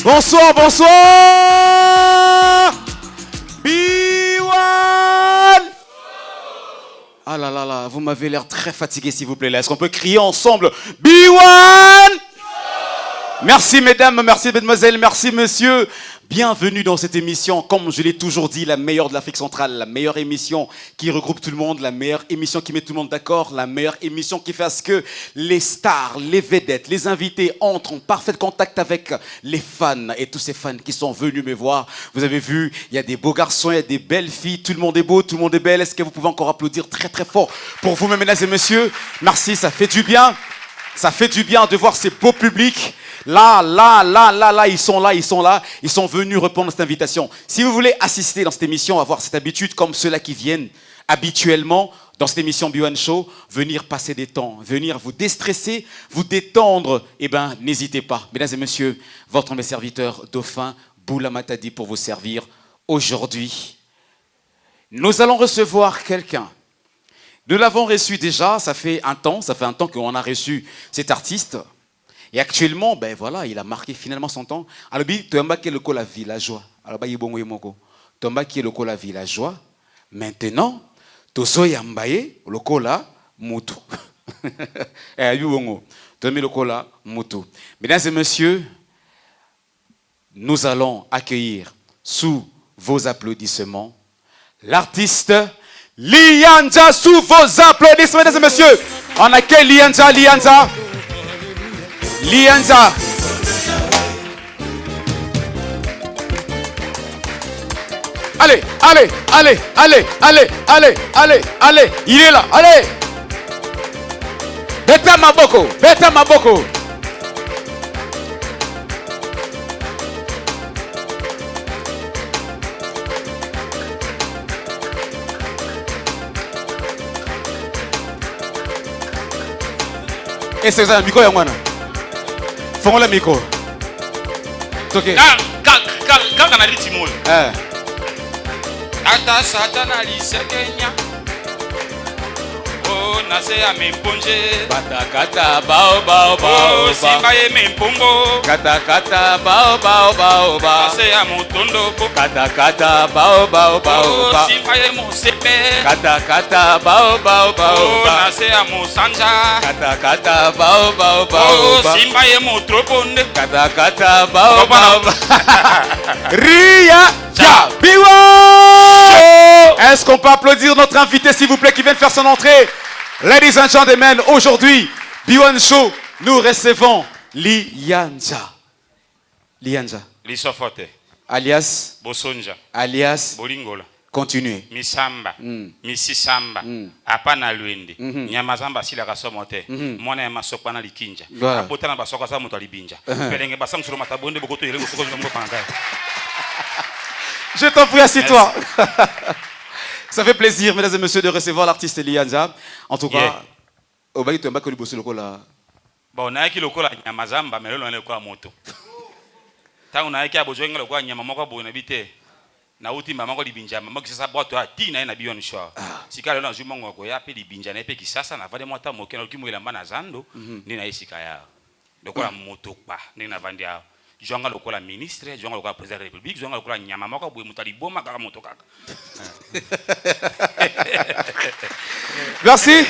Bonsoir, bonsoir. B1. Ah là là là, vous m'avez l'air très fatigué s'il vous plaît là. Est-ce qu'on peut crier ensemble B1? Merci mesdames, merci mesdemoiselles, merci messieurs. Bienvenue dans cette émission, comme je l'ai toujours dit, la meilleure de l'Afrique centrale, la meilleure émission qui regroupe tout le monde, la meilleure émission qui met tout le monde d'accord, la meilleure émission qui fait à ce que les stars, les vedettes, les invités entrent en parfait contact avec les fans et tous ces fans qui sont venus me voir. Vous avez vu, il y a des beaux garçons, il y a des belles filles, tout le monde est beau, tout le monde est belle. Est-ce que vous pouvez encore applaudir très très fort pour vous, mesdames et messieurs? Merci, ça fait du bien. Ça fait du bien de voir ces beaux publics. Là, ils sont là. Ils sont venus répondre à cette invitation. Si vous voulez assister dans cette émission, avoir cette habitude comme ceux-là qui viennent habituellement dans cette émission B1 Show, venir passer des temps, venir vous déstresser, vous détendre, eh bien, n'hésitez pas. Mesdames et messieurs, votre humble serviteur Dauphin Boula Matadi pour vous servir aujourd'hui. Nous allons recevoir quelqu'un. Nous l'avons reçu déjà, ça fait un temps qu'on a reçu cet artiste. Et actuellement, ben voilà, il a marqué finalement son temps. Alors, Tomba qui est le cola villageois. Alors, Tomba qui est le cola villageois. Maintenant, Toso Yambaye, le cola Moutou. Le cola Moutou. Mesdames et messieurs, nous allons accueillir sous vos applaudissements l'artiste Lianza, sous vos applaudissements, mesdames et messieurs. On accueille Lianza. Allez. Il est là, allez. Beta Maboko. Et c'est ça, le micro, Yangwana. Fais-moi le micro. C'est ok. Quand on a dit Timon. Ata satana lisekenya. Oh, nase ya memponje. Kata bao. Oh, simba ye mempombo. Kata bao. Nase ya motondo. Kata bao. Oh, simba ye mosepe. Kata bao. Oh, nase ya mosanja. Kata bao. Oh, simba ye motroponde. Kata bao. Ria Ja. B1. Est-ce qu'on peut applaudir notre invité s'il vous plaît qui vient de faire son entrée? Ladies and gentlemen, aujourd'hui, B1 Show, nous recevons Lianza. Lisofote. Alias Bosonja. Alias Bolingola. Continuez. Misamba. Misisamba. Apana luende. Nyamazamba sila kasomote. Mwana ya masokwa na likinja. Apota na basokwa sa mutu alibinja. Pelenge basang suru matabonde bokoto yele soko jombo panga. Je t'en prie, assieds-toi. Ça fait plaisir, mesdames et messieurs, de recevoir l'artiste Lianza. En tout cas, au bail, tu as le bossé là. Bon, on a qui le cola Nyamazamba, mais là on est quoi moto. Tant on a qui a besoin de quoi Nyamamoko bon habité. Na uti maman ko libinja maman qui ça boîte à tina na B1 Show. Si ka lelo nzuma ngoko ya pe libinja na pe kisasa na vale mota moke na kimwela mbana zando ni na isika ya. Lokola moto pa ni na vandia. Jonga lokola ministre, jonga lokola président de la République, jonga lokola Nyamamoko boye mutali boma kaka moto kaka. Merci.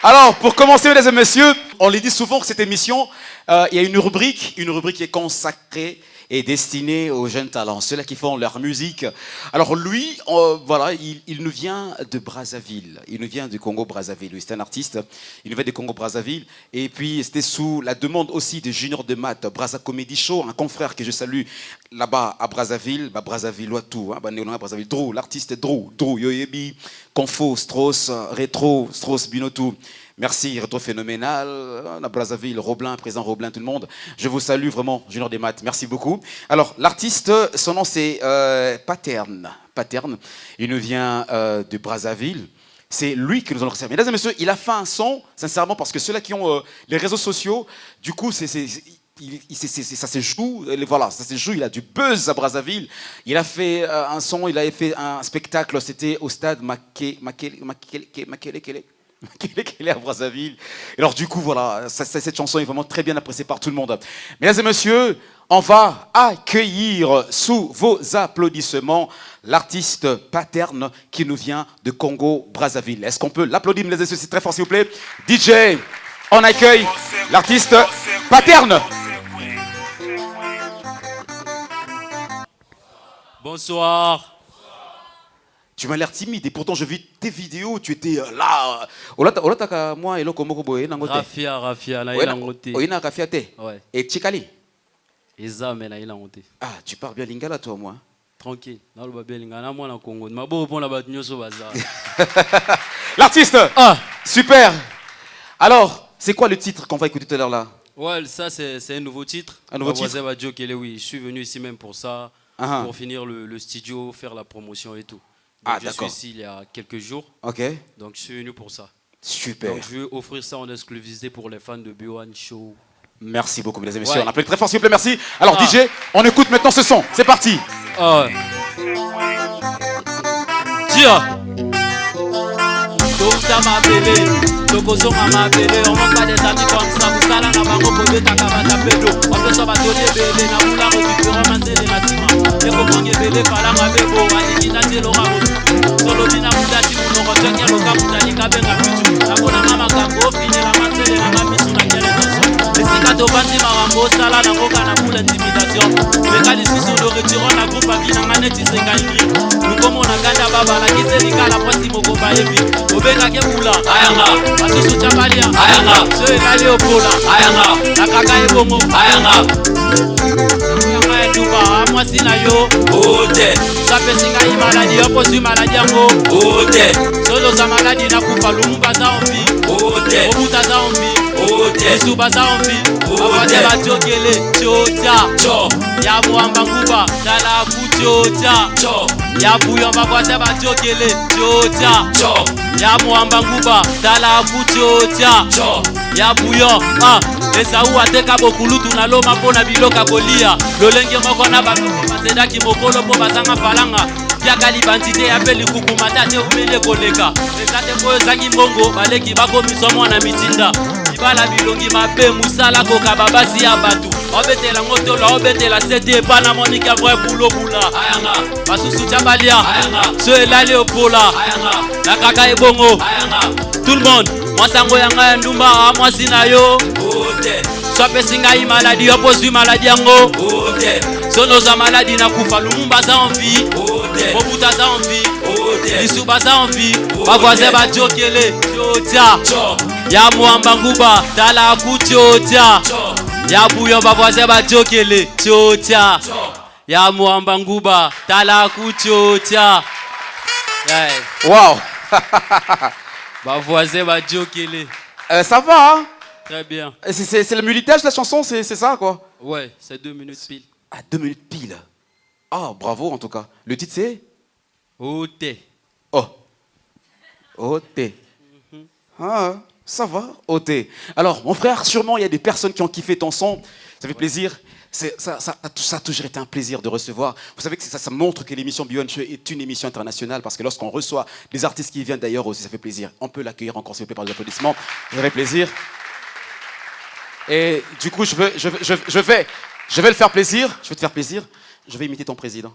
Alors, pour commencer, mesdames et messieurs, on les dit souvent que cette émission, il y a une rubrique qui est consacrée est destiné aux jeunes talents, ceux-là qui font leur musique. Alors lui, voilà, il nous vient de Brazzaville, il nous vient du Congo-Brazzaville. Lui, c'est un artiste, il nous vient du Congo-Brazzaville. Et puis c'était sous la demande aussi de Junior de Math, Brazza Comedy Show, un confrère que je salue là-bas à Brazzaville, Brazzaville, tout, Brazzaville, Drew, l'artiste Drew, Yoyebi, Confo, Strauss, Rétro, Strauss, Binotou. Merci, Rétro Phénoménal, à Brazzaville, Roblin, président Roblin, tout le monde. Je vous salue vraiment, Junior des Maths, merci beaucoup. Alors, l'artiste, son nom c'est Paterne. Il nous vient de Brazzaville. C'est lui qui nous a reçu. Mesdames et messieurs, il a fait un son, sincèrement, parce que ceux-là qui ont les réseaux sociaux, du coup, ça se joue, voilà, ça se joue, il a du buzz à Brazzaville. Il a fait un son, il avait fait un spectacle, c'était au stade Makele à Brazzaville. Et alors du coup, voilà, cette chanson est vraiment très bien appréciée par tout le monde. Mesdames et messieurs, on va accueillir sous vos applaudissements l'artiste Paterne qui nous vient de Congo-Brazzaville. Est-ce qu'on peut l'applaudir, mesdames et messieurs, c'est très fort s'il vous plaît. DJ, on accueille l'artiste Paterne. Bonsoir. Tu m'as l'air timide et pourtant je vis tes vidéos, tu étais là. Moi eloko moko boye nango te. Rafia na ilango te. Oyina rafia te. Ouais. Et Tchikali. Ezame na ilango te. Ah, tu parles bien lingala toi moi. Tranquille. Na lo babel ngana moi na Congo. Mabo pon la bat nyoso baza. L'artiste. Ah, Super. Alors, c'est quoi le titre qu'on va écouter tout à l'heure là? ouais, ça c'est un nouveau titre. Un nouveau titre. Oui, je suis venu ici même pour ça, pour finir le studio, faire la promotion et tout. Donc je suis ici il y a quelques jours. Ok. Donc je suis venu pour ça. Super. Donc je vais offrir ça en exclusivité pour les fans de B1 Show. Merci beaucoup, mesdames et messieurs. Ouais. On applaudit très fort, s'il vous plaît, merci. Alors, DJ, on écoute maintenant ce son. C'est parti. Tiens. Touta mabele, tokozonga mabele, on manque pas des amis comme ça, vous salez na bango pote takabata pedo, on peut s'en battre bébé, na moula récupérer manzele na tima, et comment bébé falanga bebo, aliki na telo rabo, solo bina muda ti muno rotenya loka muda lika benga pichu, na kona mama kango fini la manzele na mamisu na kele toso, esika to bandi marambo sala na ngoka na mula intimidation, bekali sisu lo retiro na groupe akina maneti sengaini, nukomo na ganda baba la kiselika la poisi moko ba evi. Benga kebula ayanga asusu chabalia ayanga so ekali opola ayanga nakaka ebongo ayanga ayanga eduba amwasi na yo ote sapesinga imaladi oposu maladi yango ote solo za maladi na kufa lumumba za ombi ote obuta za ombi ote isuba za ombi abaje bajokele chocha cho ya muamba nguba dala kuchocha cho ya buyo bakwaje bajokele chocha cho ya muamba nguba tala kuchocha ya buyo esau ateka bokulutu na loma mpona biloka kolia lolenge moko na baboko basedaki mokolo mpo bazanga falanga tiaka libantite ya mpe likukumata te umele koleka eza te mpo ezangi mbongo baleki bakomiswa mwana mitinda libala bilongi mabe musala kokaba basi ya bato obetela ngotolo obetela sete epana monike vrai bulobula basusu tya balia so elali opola nakaka ebongo tout le monde mwasango yanga ya ndumba mwasi na yo swapesi ngai maladi yo pozwi maladi yango sono za maladi na kufa lumumba za envie mobuta za envie lisuba za envie bavoisin bajokele chotia ya mwamba nguba tala kuchotia ya buyo bavoisin bajokele chotia ya mwamba nguba tala kuchotia. Wow. Bavoisin bajokele. Ça va, hein? Très bien. C'est le minutage de la chanson, c'est ça quoi? Ouais, c'est 2 minutes pile. Ah, 2 minutes pile. Ah, bravo en tout cas. Le titre c'est Ote. Oh. Ote. Ah, ça va, Ote. Alors, mon frère, sûrement il y a des personnes qui ont kiffé ton son. Ça fait plaisir. Ça a toujours été un plaisir de recevoir. Vous savez que ça montre que l'émission B1 Show est une émission internationale parce que lorsqu'on reçoit des artistes qui viennent d'ailleurs aussi, ça fait plaisir. On peut l'accueillir encore s'il vous plaît par des applaudissements. Ça fait plaisir. Et du coup, je vais le faire plaisir. Je vais te faire plaisir. Je vais imiter ton président.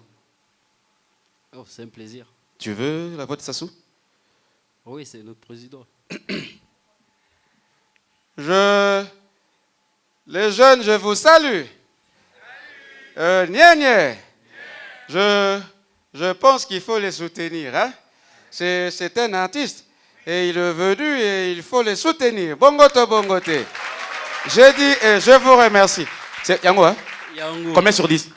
Oh, c'est un plaisir. Tu veux la voix de Sassou? Oui, c'est notre président. Les jeunes, je vous salue. Nienye, je pense qu'il faut les soutenir. Hein? C'est un artiste. Et il est venu et il faut les soutenir. Bongote, bongote. J'ai dit et je vous remercie. C'est Yango, hein? Yango. Combien sur 10?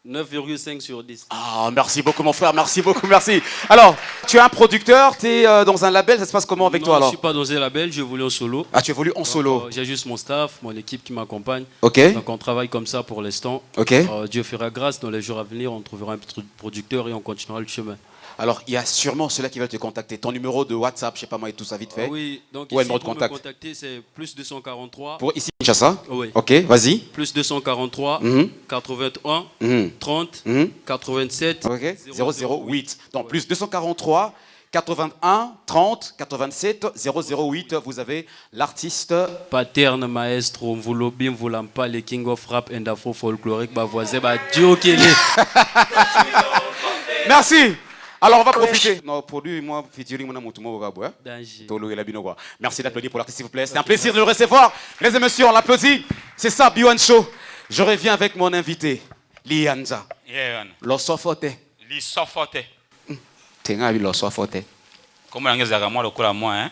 9,5 sur 10. Ah, merci beaucoup mon frère, merci beaucoup, merci. Alors, tu es un producteur, tu es dans un label, ça se passe comment avec Non, toi alors? je ne suis pas dans un label, j'ai voulu en solo. Ah, tu évolues en solo. J'ai juste mon staff, mon équipe qui m'accompagne. Ok. Donc on travaille comme ça pour l'instant. Ok. Dieu fera grâce, dans les jours à venir, on trouvera un petit producteur et on continuera le chemin. Alors, il y a sûrement ceux-là qui veulent te contacter. Ton numéro de WhatsApp, je sais pas moi et tout ça vite fait. Oui, donc Ou un ici, numéro de pour me contact. contacter, c'est plus 243. Pour ici, Kinshasa? Oui. Ok, vas-y. Plus 243, Mhm. 81, Mhm. 30, Mhm. 87, Ok, 008. Donc, plus 243, 81, 30, 87, 008. Vous avez l'artiste. Paterne maestro, Mvulobi, Mvulampa, les King of Rap and Afro folklorique, bah voisin, bah Dio Kelly. Merci. Alors, on va profiter. Non, produit, moi, featuring, mon amour, tout le monde va boire. Danger. Tolo et la Binogo. Merci d'applaudir pour l'artiste, s'il vous plaît. C'est un plaisir de le recevoir. Mesdames et messieurs, on l'applaudit. C'est ça, B1 Show. Je reviens avec mon invité, Lianza. Yeah, L'ossofote. Lisofote. Tenga bi l'ossofote. Comment on a moi le coup à moi, hein?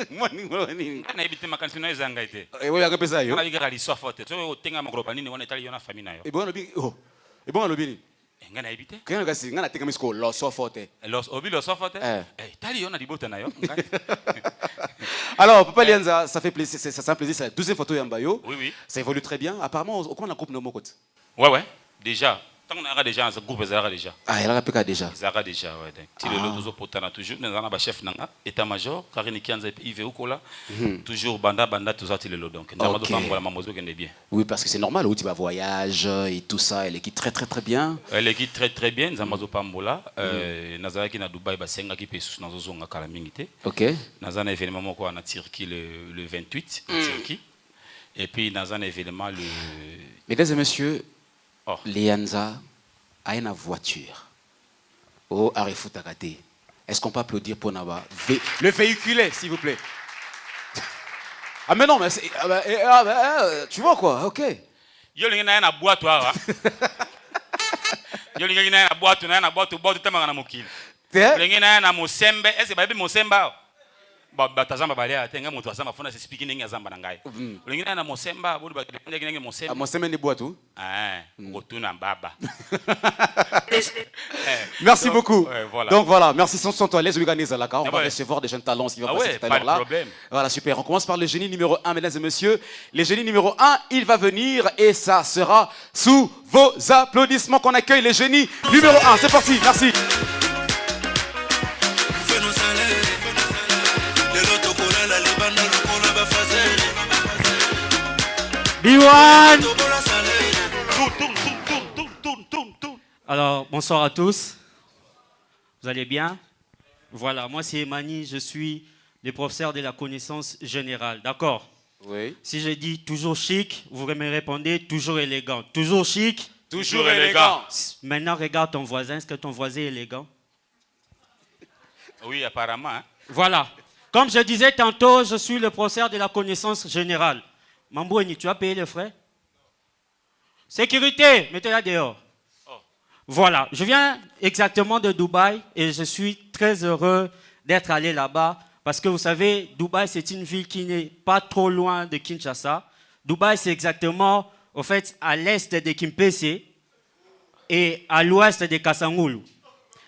Moi, ni. On a évité ma cantion, ils ont engagé. Et vous avez ça, yo. On a dit que lisofote. Tu vois, tenga ma groupe, on est allé dans la famille. Et bon, le oh. Et bon, le bini. On a évité. Quand on a dit, on a tenga misko l'ossofote. Los obi lisofote. Eh. Tali on a dit botte na yo. Alors, Papa Lianza, ça fait plaisir, c'est un plaisir, c'est la deuxième photo Yambayo. Oui, oui. Ça évolue très bien. Apparemment, au cours de la coupe Nomo Côte. Ouais. Déjà. Tant qu'on a déjà un groupe, ils ont déjà. Ah, il a rappelé déjà. Ils ont déjà, ouais. Tu le loto potana toujours. Nous avons un chef nanga, état-major, Karine Kianza et Yves Okola. Toujours banda, tout ça, tu le loto. Donc, nous avons pas la mamozo qui est bien. Oui, parce que c'est normal, où tu vas voyage et tout ça, elle équipe très très très bien. Elle équipe très très bien. Nous avons pas mbola. Nous avons qui na Dubaï, basenga qui peut sous nos zonga kalamingité. Ok. Nous avons un événement quoi en Turquie le 28 en Turquie. Et puis nous avons un événement le. Mesdames et messieurs. Oh. Lianza a une voiture. Oh, Arifou Takate. Est-ce qu'on peut applaudir pour Naba? Le véhiculé, s'il vous plaît. Ah, mais non, mais c'est. Tu vois quoi? Ok. Yo, il y a une boîte, toi. Yo, il y a une boîte, tu as un mokil. Il y a une mosembe. Est-ce que tu as mosembe? Batazamba balea tenga moto azamba fona speaking ningi azamba nangai. Ulingina na mosemba bodi bakende kinenge mosemba. Mosemba ni boîte ou? Ngotuna baba. Merci beaucoup. Voilà. Donc voilà, merci sans toi les organiser là on va recevoir des jeunes talents qui vont passer tout à l'heure là. Problème. Voilà, super. On commence par le génie numéro 1 mesdames et messieurs. Le génie numéro 1, il va venir et ça sera sous vos applaudissements qu'on accueille le génie numéro 1. C'est parti. Merci. B1. Alors, bonsoir à tous. Vous allez bien? Voilà, moi c'est Emani, je suis le professeur de la connaissance générale, d'accord? Oui. Si je dis toujours chic, vous me répondez toujours élégant. Toujours chic? Toujours élégant. Maintenant, regarde ton voisin, est-ce que ton voisin est élégant? Oui, apparemment. Hein? Voilà. Comme je disais tantôt, je suis le professeur de la connaissance générale. Mamboueni, tu as payé les frais? Sécurité, mettez-la dehors. Oh. Voilà, je viens exactement de Dubaï et je suis très heureux d'être allé là-bas parce que vous savez, Dubaï c'est une ville qui n'est pas trop loin de Kinshasa. Dubaï c'est exactement, au fait, à l'est de Kimpese et à l'ouest de Kasangoulou.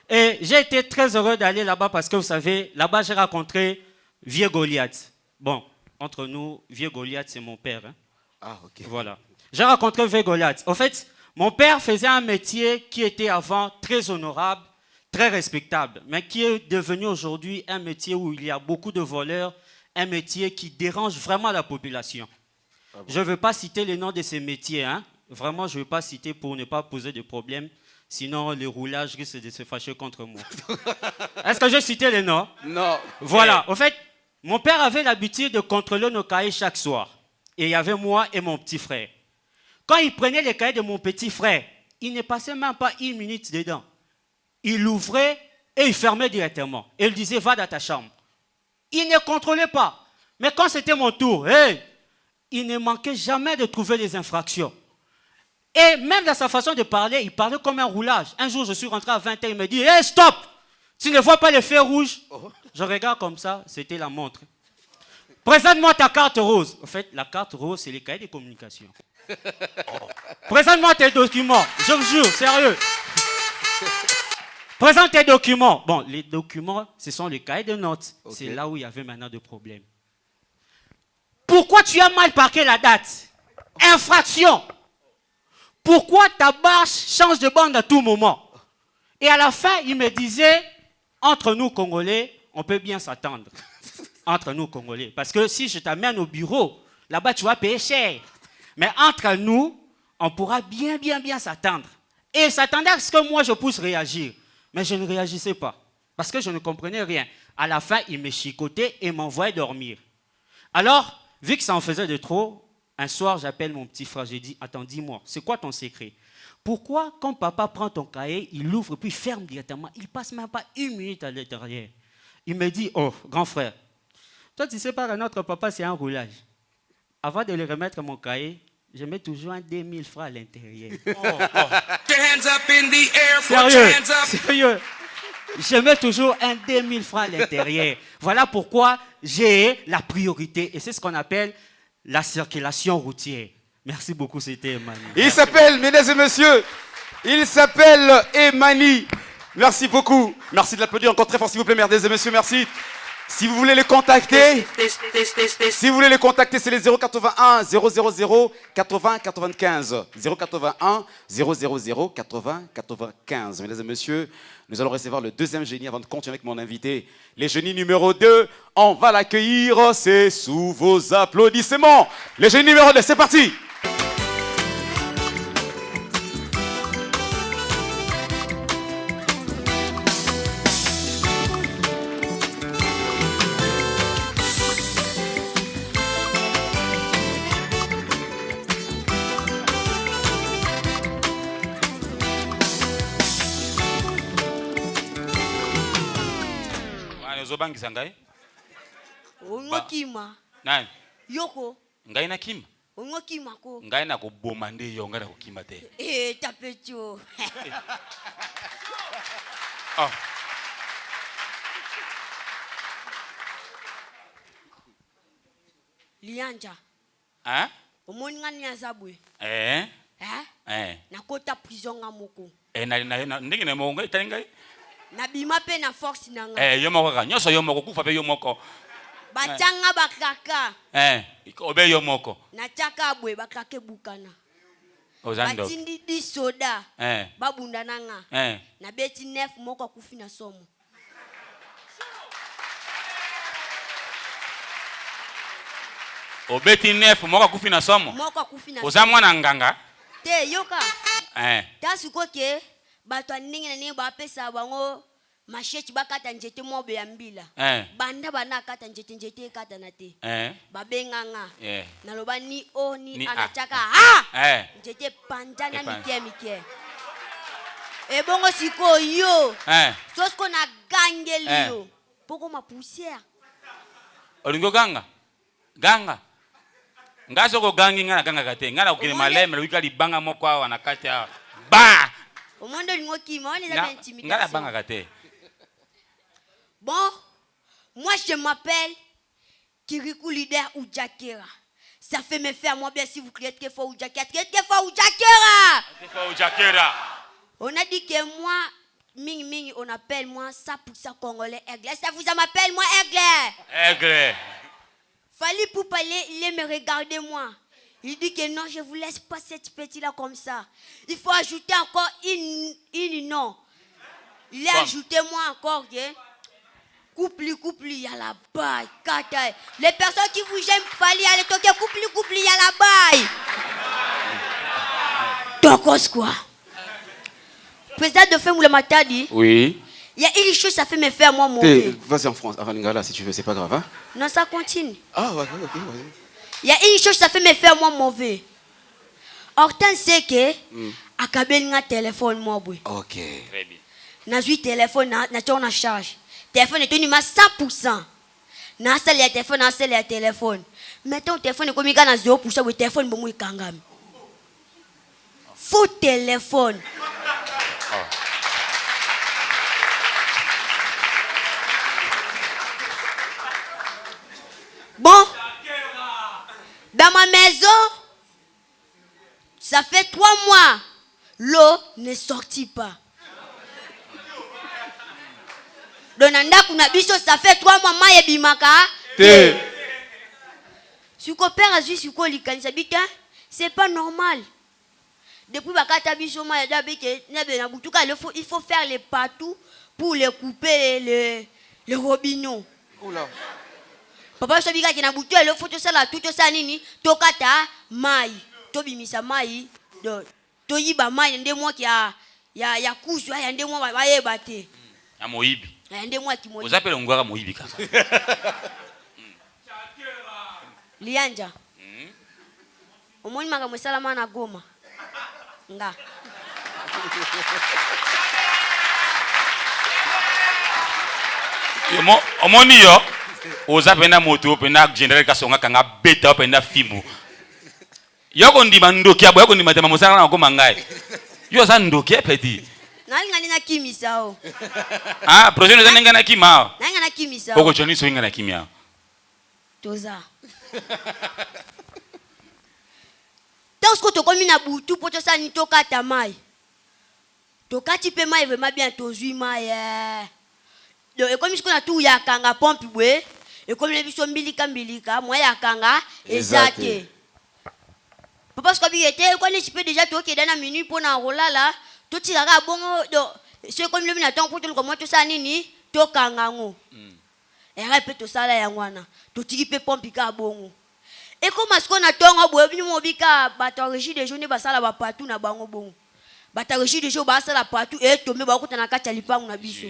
Et j'ai été très heureux d'aller là-bas parce que vous savez, là-bas j'ai rencontré Vieux Goliath. Bon, entre nous, Vieux Goliath c'est mon père. Hein. Ah, ok. Voilà. J'ai rencontré Vieux Goliath. En fait, mon père faisait un métier qui était avant très honorable, très respectable, mais qui est devenu aujourd'hui un métier où il y a beaucoup de voleurs, un métier qui dérange vraiment la population. Ah bon. Je ne veux pas citer les noms de ces métiers. Hein. Vraiment, je ne veux pas citer pour ne pas poser de problème. Sinon, le roulage risque de se fâcher contre moi. Est-ce que je citais les noms? Non. Voilà. En fait, mon père avait l'habitude de contrôler nos cahiers chaque soir. Et il y avait moi et mon petit frère. Quand il prenait les cahiers de mon petit frère, il ne passait même pas une minute dedans. Il l'ouvrait et il fermait directement. Et il disait, va dans ta chambre. Il ne contrôlait pas. Mais quand c'était mon tour, hey, il ne manquait jamais de trouver des infractions. Et même dans sa façon de parler, il parlait comme un roulage. Un jour, je suis rentré à 20h, il me dit, hey, stop! Tu ne vois pas le feu rouge? Je regarde comme ça, c'était la montre. Présente-moi ta carte rose. En fait, la carte rose, c'est les cahiers de communication. Présente-moi tes documents. Je vous jure, sérieux. Présente tes documents. Bon, les documents, ce sont les cahiers de notes. Okay. C'est là où il y avait maintenant des problèmes. Pourquoi tu as mal marqué la date? Infraction. Pourquoi ta barre change de bande à tout moment? Et à la fin, il me disait, entre nous Congolais, on peut bien s'attendre. Entre nous Congolais. Parce que si je t'amène au bureau, là-bas tu vas payer cher. Mais entre nous, on pourra bien s'attendre. Et il s'attendait à ce que moi je puisse réagir. Mais je ne réagissais pas. Parce que je ne comprenais rien. À la fin, il me chicotait et m'envoyait dormir. Alors, vu que ça en faisait de trop, un soir j'appelle mon petit frère. J'ai dit, attends, dis-moi, c'est quoi ton secret? Pourquoi quand papa prend ton cahier, il l'ouvre puis ferme directement? Il ne passe même pas 1 minute à l'intérieur. Il me dit, oh, grand frère, toi tu sais pas, notre papa c'est un roulage. Avant de lui remettre mon cahier, je mets toujours un 2000 francs à l'intérieur. Sérieux. Je mets toujours un 2000 francs à l'intérieur. Voilà pourquoi j'ai la priorité. Et c'est ce qu'on appelle la circulation routière. Merci beaucoup, c'était Emani. Il s'appelle, mesdames et messieurs, il s'appelle Emani. Merci beaucoup. Merci de l'applaudir encore très fort, s'il vous plaît, mesdames et messieurs, merci. Si vous voulez les contacter, c'est les 081 000 80 95. 081 000 80 95. Mesdames et messieurs, nous allons recevoir le deuxième génie avant de continuer avec mon invité. Les génies numéro 2, on va l'accueillir, c'est sous vos applaudissements. Les génies numéro 2, c'est parti. Zobangisa ngai? Ongokima. Nani? Yoko. Ngai na kima? Ongokima ko. Ngai na koboma nde yo ngai na kokima te. Tapecho. Oh. Lianja. Hein? Omoni ngani ya zabwe. Nakota prison nga moko. Na ndenge na monga itali ngai? Na bima pe na force na nga. Yo moko ka nyoso yo moko kufa pe yo moko. Batanga bakaka. Obe yo moko. Na chaka abwe bakake bukana. Ozando. Batindi di soda. Babunda nanga. Na beti 9 moko kufi na somo. Obeti 9 moko kufi na somo. Moko kufi na. Oza mwana nganga? Te yoka. Tasuko ke bato ndenge na ne ba pesa bango machete bakata njete mobe ya mbila. Banda bana kata njete kata na te. Babenganga. Naloba ni o ni anachaka ha. Njete panjana mikie. Ebongo siko yo. Sosko na gangeli yo. Poko ma poussière. Olingo ganga. Ganga. Ngaso ko gangi ngana ganga kate. Ngana ukile maleme wika libanga moko awa na kate awa. Ba. Omondo lingokima, on les a intimidation. Ngana banga kate. Bon, moi je m'appelle Kirikou Leader Oujakera. Ça fait me faire moi bien si vous criez que faut Oujakera. On a dit que moi, Ming, on appelle moi ça pour ça congolais aigle. Ça vous m'appelle moi aigle. Fallait pour parler, il me regarder moi. Il dit que non, je vous laisse pas cette petite là comme ça. Il faut ajouter encore une non. Il a ajouté moi encore que couple, il y a la baille. Les personnes qui vous aiment, fallait aller toquer couple, il y a la baille. Donc, quoi? Président de Femoule m'a dit. Oui. Il y a une chose, ça fait me faire moi mauvais. Vas-y en France, avant Lingala, si tu veux, c'est pas grave. Hein? Non, ça continue. Ah, ouais, ok, vas-y. Il y a une chose, ça fait me faire moi mauvais. Hortense c'est que, akabel nga téléphone moi boy. Ok. Très bien. Na zui téléphone na charge. Téléphone est tenu ma 100%. Na sel ya téléphone. Mettons téléphone comme il na 0% le téléphone bon kangam. faux téléphone. Bon, dans ma maison, ça fait 3 mois, l'eau ne sortit pas. Donanda kunabiso, ça fait 3 mois, ma yebimaka. Si ko père a vu si ko likanisa bita, c'est pas normal. Depuis bakata biso ma ya bike nebe na butuka, il faut faire les partout pour les couper les robinets. Oula. Papa sobika kina butu le faut ça la tout ça nini tokata mai to bimisa mai to yiba mai ndé moi qui a ya kusu ya ndé moi ba yeba te ya moyibi ya ndé moi qui moyibi ozapela ngwaka moyibi kaka lianja omoni maka msalama na Goma nga omoni yo oza pena moto pena general kasonga kanga beta pena fimu yoko ndima ndoki abo yoko ndima tema mosala na Goma ngai yo za ndoki peti nali na kimisa o ah projet nza nga na kima nanga na kimisa oko choni so nga na kimia toza Tansko to komi na butu poto sa ni tokata mai tokati pe mai vraiment bien tozui mai donc e komi sikona tu ya kanga pompe bwe e komi na biso mbilika moi ya kanga ezate papa sko bi ete ko ni chipe déjà to ke dana minute pona rolala to tiraka bongo do se komi le na temps poto ko mo to sa nini to kanga ngo e répète ça la ya ngwana to tiki pe pompe ka bongo et comme est-ce qu'on a tonga boyebi mo bika bato régie de journée basala ba partout na bango bongo bato régie de jour basala partout et tombe ba kutana kati lipangu na biso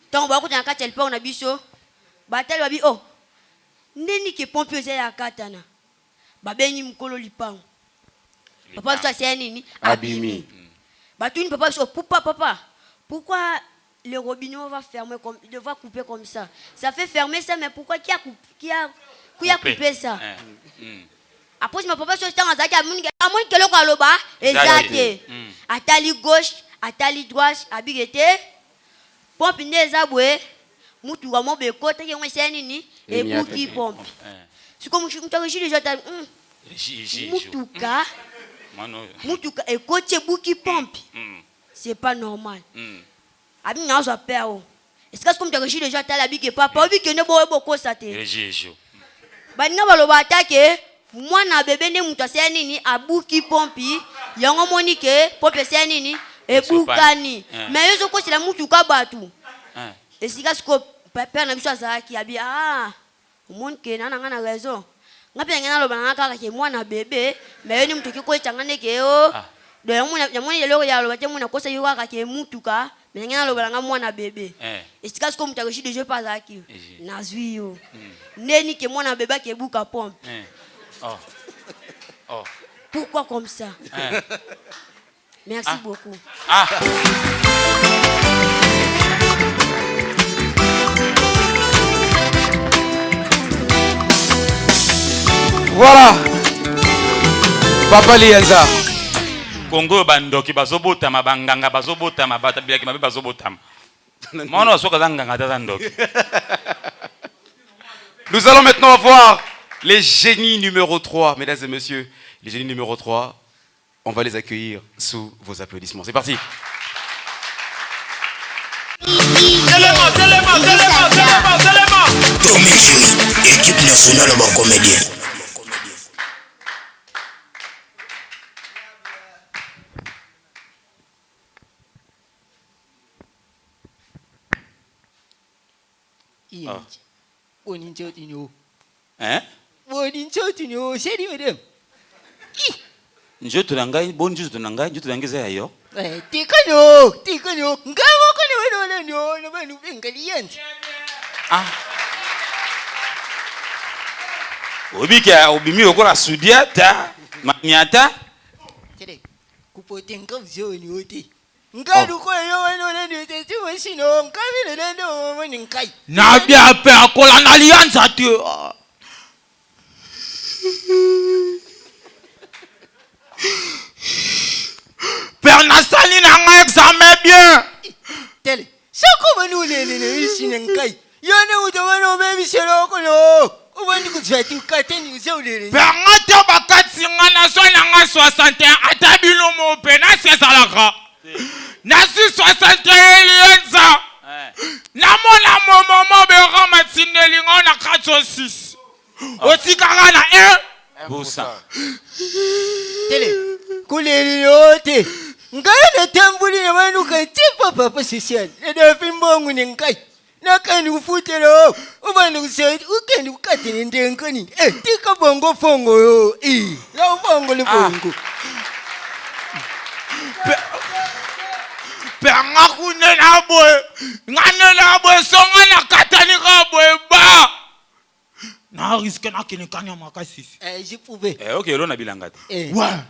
tant ba kutana kati lipangu na biso batel babi oh ndeni ke pompe ze ya katana babenyi mkolo lipangu papa ça c'est nini abimi batuni papa so papa pourquoi le robinet va fermer comme va couper comme ça fait fermer ça mais pourquoi qui a coupé ça après ma papa so tanga zaki amoni keloko aloba ezate atali gauche atali droite abigete pompe ndeza bwe mutu wa mobe kota ke ngwe nini ebuki pompe siko mutareji déjà ta mutuka ekoche buki pompe c'est pas normal abi nazo peur est-ce que comme mutareji déjà ta la bike papa obi ke ne bo ko sa te baninga baloba atake mwana bebe nde mutu asaya nini abuki pompi yango moni ke pompe asaya nini ebukani mais yozo kosila mutu ka batu esika siko père na biso azalaki abi omoni ke nanga na raison ngape ngena loba nanga kaka ke mwana bebe mais yoni mutu kiko changane ke yo do yamoni lelo ya loba te mwana kosa yo kaka ke mutu ka mais ngena loba nanga mwana bebe esika siko mutu akoshi de jeu pas azalaki nazwi yo neni ke mwana bébé qui bouka pompe. Pourquoi comme ça? Merci beaucoup. Voilà. Papa Lienza. Congo bandoki bazobotama banganga bazobotama batabila ki mabe bazobotama. Mono soka zanganga tazandoki. Nous allons maintenant voir les génies numéro 3. Mesdames et messieurs, les génies numéro 3, on va les accueillir sous vos applaudissements. C'est parti. Tommy Jimmy, équipe nationale en comédien. Hein? Njoto nangai bonju njoto nangai njoto nangeza yayo. Tikano ngabo kana wena no banu bengaliyenti. Obika obimi okola sudiata mamiata. Tere kupote ngavzoni oti. Ngadu ko yo wena ne tete wasino ngabile nendo woni nkai. Na bia pe akola na alianza te. père nasali na nga examen bien. Tele. Soko banu lele ici n'enkai. Yone utomano baby seloko no. Ubandi kutsati ukateni useulele. Père ngata bakati nga na so na nga 61 atabilo mo pe na sesalaka. Na si 61 lienza. Na mona momo bera matindeli nga na 46. Otikaka na 1%. Tele. Kulele yote. Ngai na tambuli na manu katipa papa social. Na fimbongu n'enkai. Nakani ufutelo ubani kuseti ukendi ukati nindenkani tika bongo fongo yo la fongo le bongo Penga kune na boy ngane na boy songa na katani ka boy ba na riske na kene kanya makasi je pouvais okay lo na bilanga te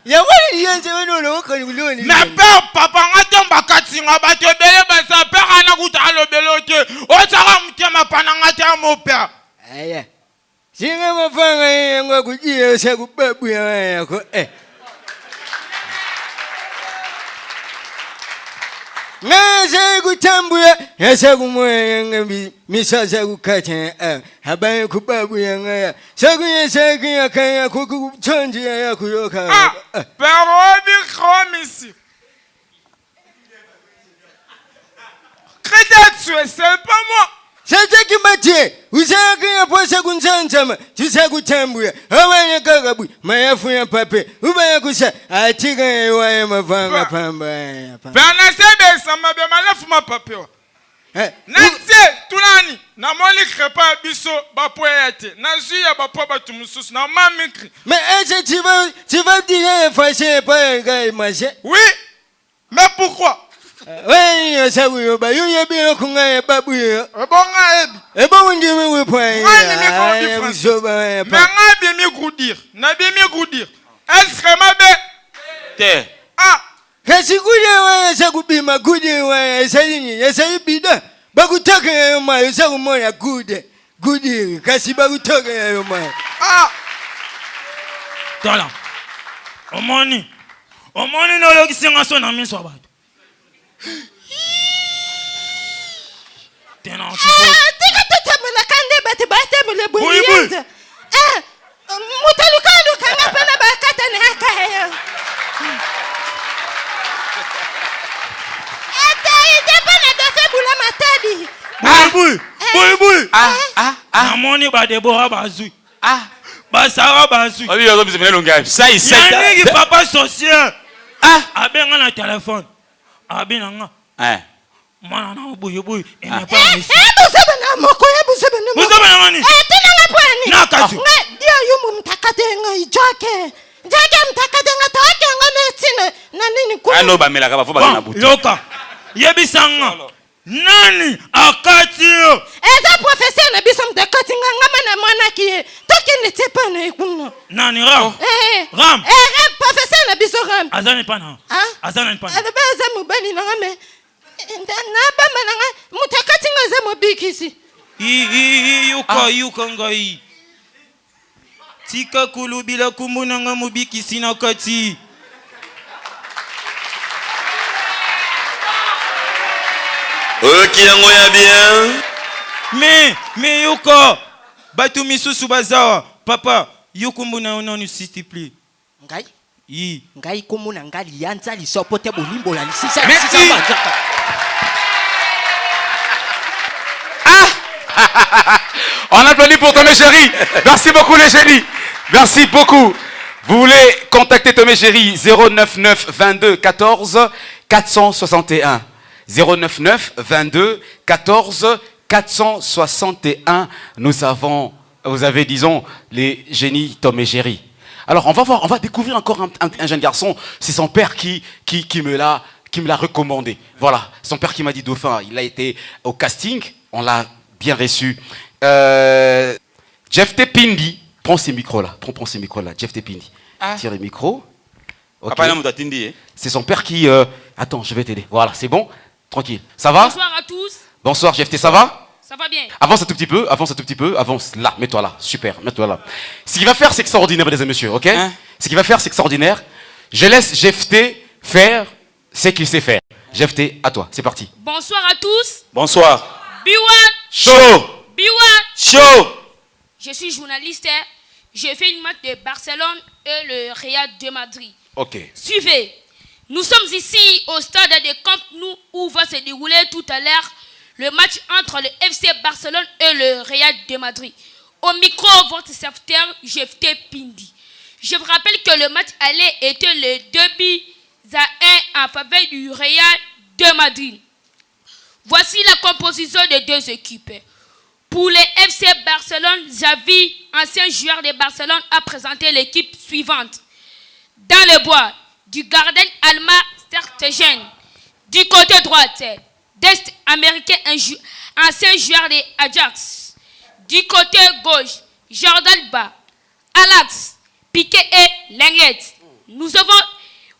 ya wali yenze weno lo kani uloni na père papa ngatomba katinga bato bele basa père na kutalo belote o tsaka mtema pana ngata mo père aya singa mafanga yenga kujia sa kubabu ya ko Nase kutambuya yasa kumoya nga misasa kukata habaye kubabu yanga sakuya sakuya kaya kukuchonji ya kuyoka Père Kromisi c'est pas moi. Sasa kimbatie usaka posa kunzanzama tusakutambuya abanye kagabu mayafu ya pape ubaya kusa atika ya mavanga pamba Bana sebe sama be malafu mapapewa Nanti tunani na moli krepa biso bapoete na zuya bapo batu mususu na mamikri. Mais est-ce que tu vas dire effacer pas gars maché? Oui. Mais pourquoi? Oui, ça oui, bah yo bien kunga babu yo. Bonga ebi. E bon ndimi we point. Mais nga mi goudir. Na bi mi goudir. Est-ce que ma be? Te. Ah. Kasi kude wa sa kubima kude wa sa yini, ya sa ibida. Bakutaka yo ma yo sa kumoya kude. Kude kasi bakutaka yo ma. Ah. Tala. Omoni no lo kisinga so na miso abatu. Tena tika tutamula kande bati batemule bunyenza. Mutalukalu kanga pana bakata ni haka heyo. Ite pana dofe bula matadi. Bui. Namoni ba Deborah bazui. Basara bazui. Oli yo bizi menelo ngai. Ça il sait. Yangi papa social. Abenga na téléphone. Abinanga. Mwana na bui. Ene pa misi. Busaba na moko busaba na moko. Busaba na mani. Tina na pwani. Na kazi. Ndio yumu mtakate nga ijoke. Jaga mtakate nga toke nga nesine. Na nini kwa? Ano ba melaka ba fo ba na butu. Yoka. Yebisanga. Nani akati yo? Eza professeur na biso mtakati nga ngama na mwana kiye. Toke ne tepa na ikuno. Nani Ram? Ram. Professeur na biso Ram. Azani pana. Azani pana. Alibeza mubani na ngame. Na bamba na nga mutakati nga za mobikisi. Yuka ngai. Tika kulubila kumuna nga mobikisi na kati. Ok, yango ya bien. Mais yuka. Batu misusu bazawa. Papa, yukumbuna ononu s'il te plaît. Ngai? Yi. Ngai komuna ngali yanza lisopote bolimbo la lisisa. Merci. On applaudit pour Tomé Chéri. Merci beaucoup les génies. Merci beaucoup. Vous voulez contacter Tomé Chéri 099 22 14 461. 099 22 14 461. Vous avez, disons, les génies Tomé Chéri. Alors, on va découvrir encore un jeune garçon. C'est son père qui me l'a recommandé. Voilà, son père qui m'a dit Dauphin. Il a été au casting. On l'a bien reçu. Jeff Tepindi, prends ces micros-là. Prends ces micros-là. Jeff Tepindi. Tire les micros. Okay. C'est son père qui... Attends, je vais t'aider. Voilà, c'est bon. Tranquille. Ça va? Bonsoir à tous. Bonsoir, Jeff T. Ça va? Ça va bien. Avance un tout petit peu. Avance là. Mets-toi là. Super. Mets-toi là. Ce qu'il va faire, c'est extraordinaire, mesdames et messieurs. Ok? Ce qu'il va faire, c'est extraordinaire. Je laisse Jeff T faire ce qu'il sait faire. Jephté, à toi, c'est parti. Bonsoir à tous. Bonsoir. Biwan. Chaud. Biwan. Chaud. Je suis journaliste. J'ai fait une match de Barcelone et le Real de Madrid. Ok. Suivez. Nous sommes ici au stade de Camp Nou où va se dérouler tout à l'heure le match entre le FC Barcelone et le Real de Madrid. Au micro, votre serviteur, Jephté Pindi. Je vous rappelle que le match aller était le 2-1 en faveur du Real de Madrid. Voici la composition des deux équipes. Pour les FC Barcelone, Xavi, ancien joueur de Barcelone, a présenté l'équipe suivante. Dans le bois, du gardien allemand Stertegen. Du côté droite, d'Est américain, ancien joueur de Ajax. Du côté gauche, Jordan Ba, Alex, Piqué et Lenglet. Nous avons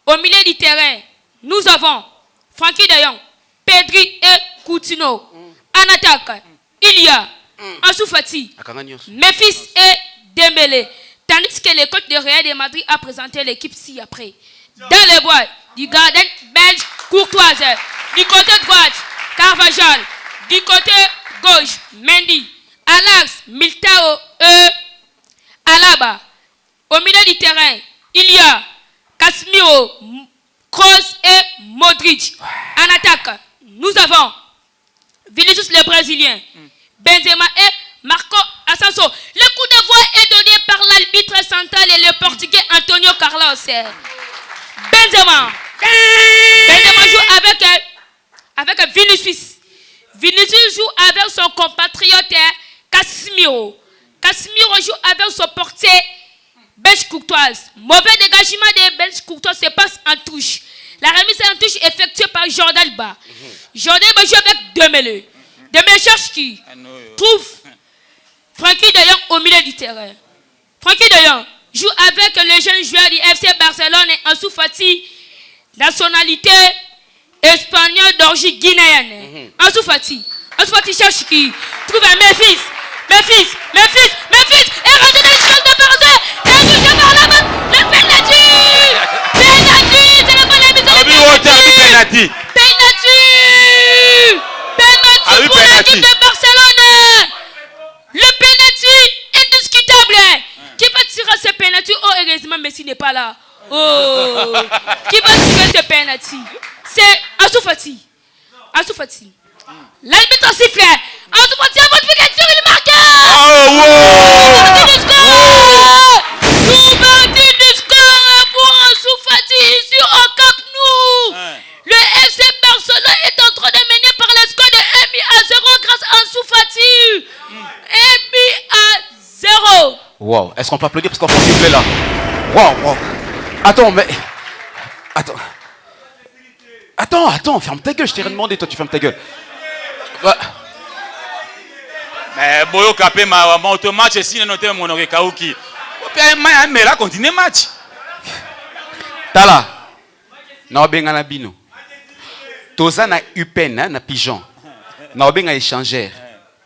au milieu du terrain, nous avons Frankie de Jong, Pedri et Coutinho. En attaque, il y a Ansu Fati, Memphis et Dembélé. Tandis que le coach de Real de Madrid a présenté l'équipe ci-après. Dans les bois, du gardien belge Courtoise. Du côté droite, Carvajal. Du côté gauche, Mendy, Alex, Militao et Alaba. Au milieu du terrain, il y a Casemiro, Kroos et Modric. En attaque, nous avons Vinicius le Brésilien, Benzema et Marco Asensio. Le coup de voix est donné par l'arbitre central et le Portugais Antonio Carlos. Benzema joue avec Vinicius. Vinicius joue avec son compatriote Casemiro. Casemiro joue avec son portier belge Courtoise. Mauvais dégagement des belges Courtoise se passe en touche. La remise en touche effectuée par Jordan Ba. Jordan Ba joue avec Dembélé. Dembélé cherche qui trouve Frankie de Jong au milieu du terrain. Frankie de Jong joue avec le jeune joueur du FC Barcelone et Ansu Fati, nationalité espagnole d'origine guinéenne. Ansu Fati cherche qui trouve un Memphis, et rentre dans le champ de Barcelone, et touché par la balle, le penalty, c'est le bon arbitre, penalty pour l'équipe de Barcelone, le penalty indiscutable. Qui va tirer ce penalty? Oh, heureusement, Messi n'est pas là. Oh, qui va tirer ce penalty? C'est Ansu Fati. L'arbitre siffle. Ansu Fati a votre piquet, il marque. L'ouverture du score pour Ansu Fati ici au Camp Nou. Le FC Barcelone est en train de mener par le score de 1-0 grâce à Ansu Fati. 1-0. Wow, est-ce qu'on peut applaudir parce qu'on faut siffler là? Wow. Attends, ferme ta gueule, je t'ai rien demandé, toi tu fermes ta gueule. Mais Boyo Kapé m'a monté match et si noté mon Kauki. Mais là continue match. Tala. Na obenga na bino. Toza na UPN na pigeon. Na obenga échangeur.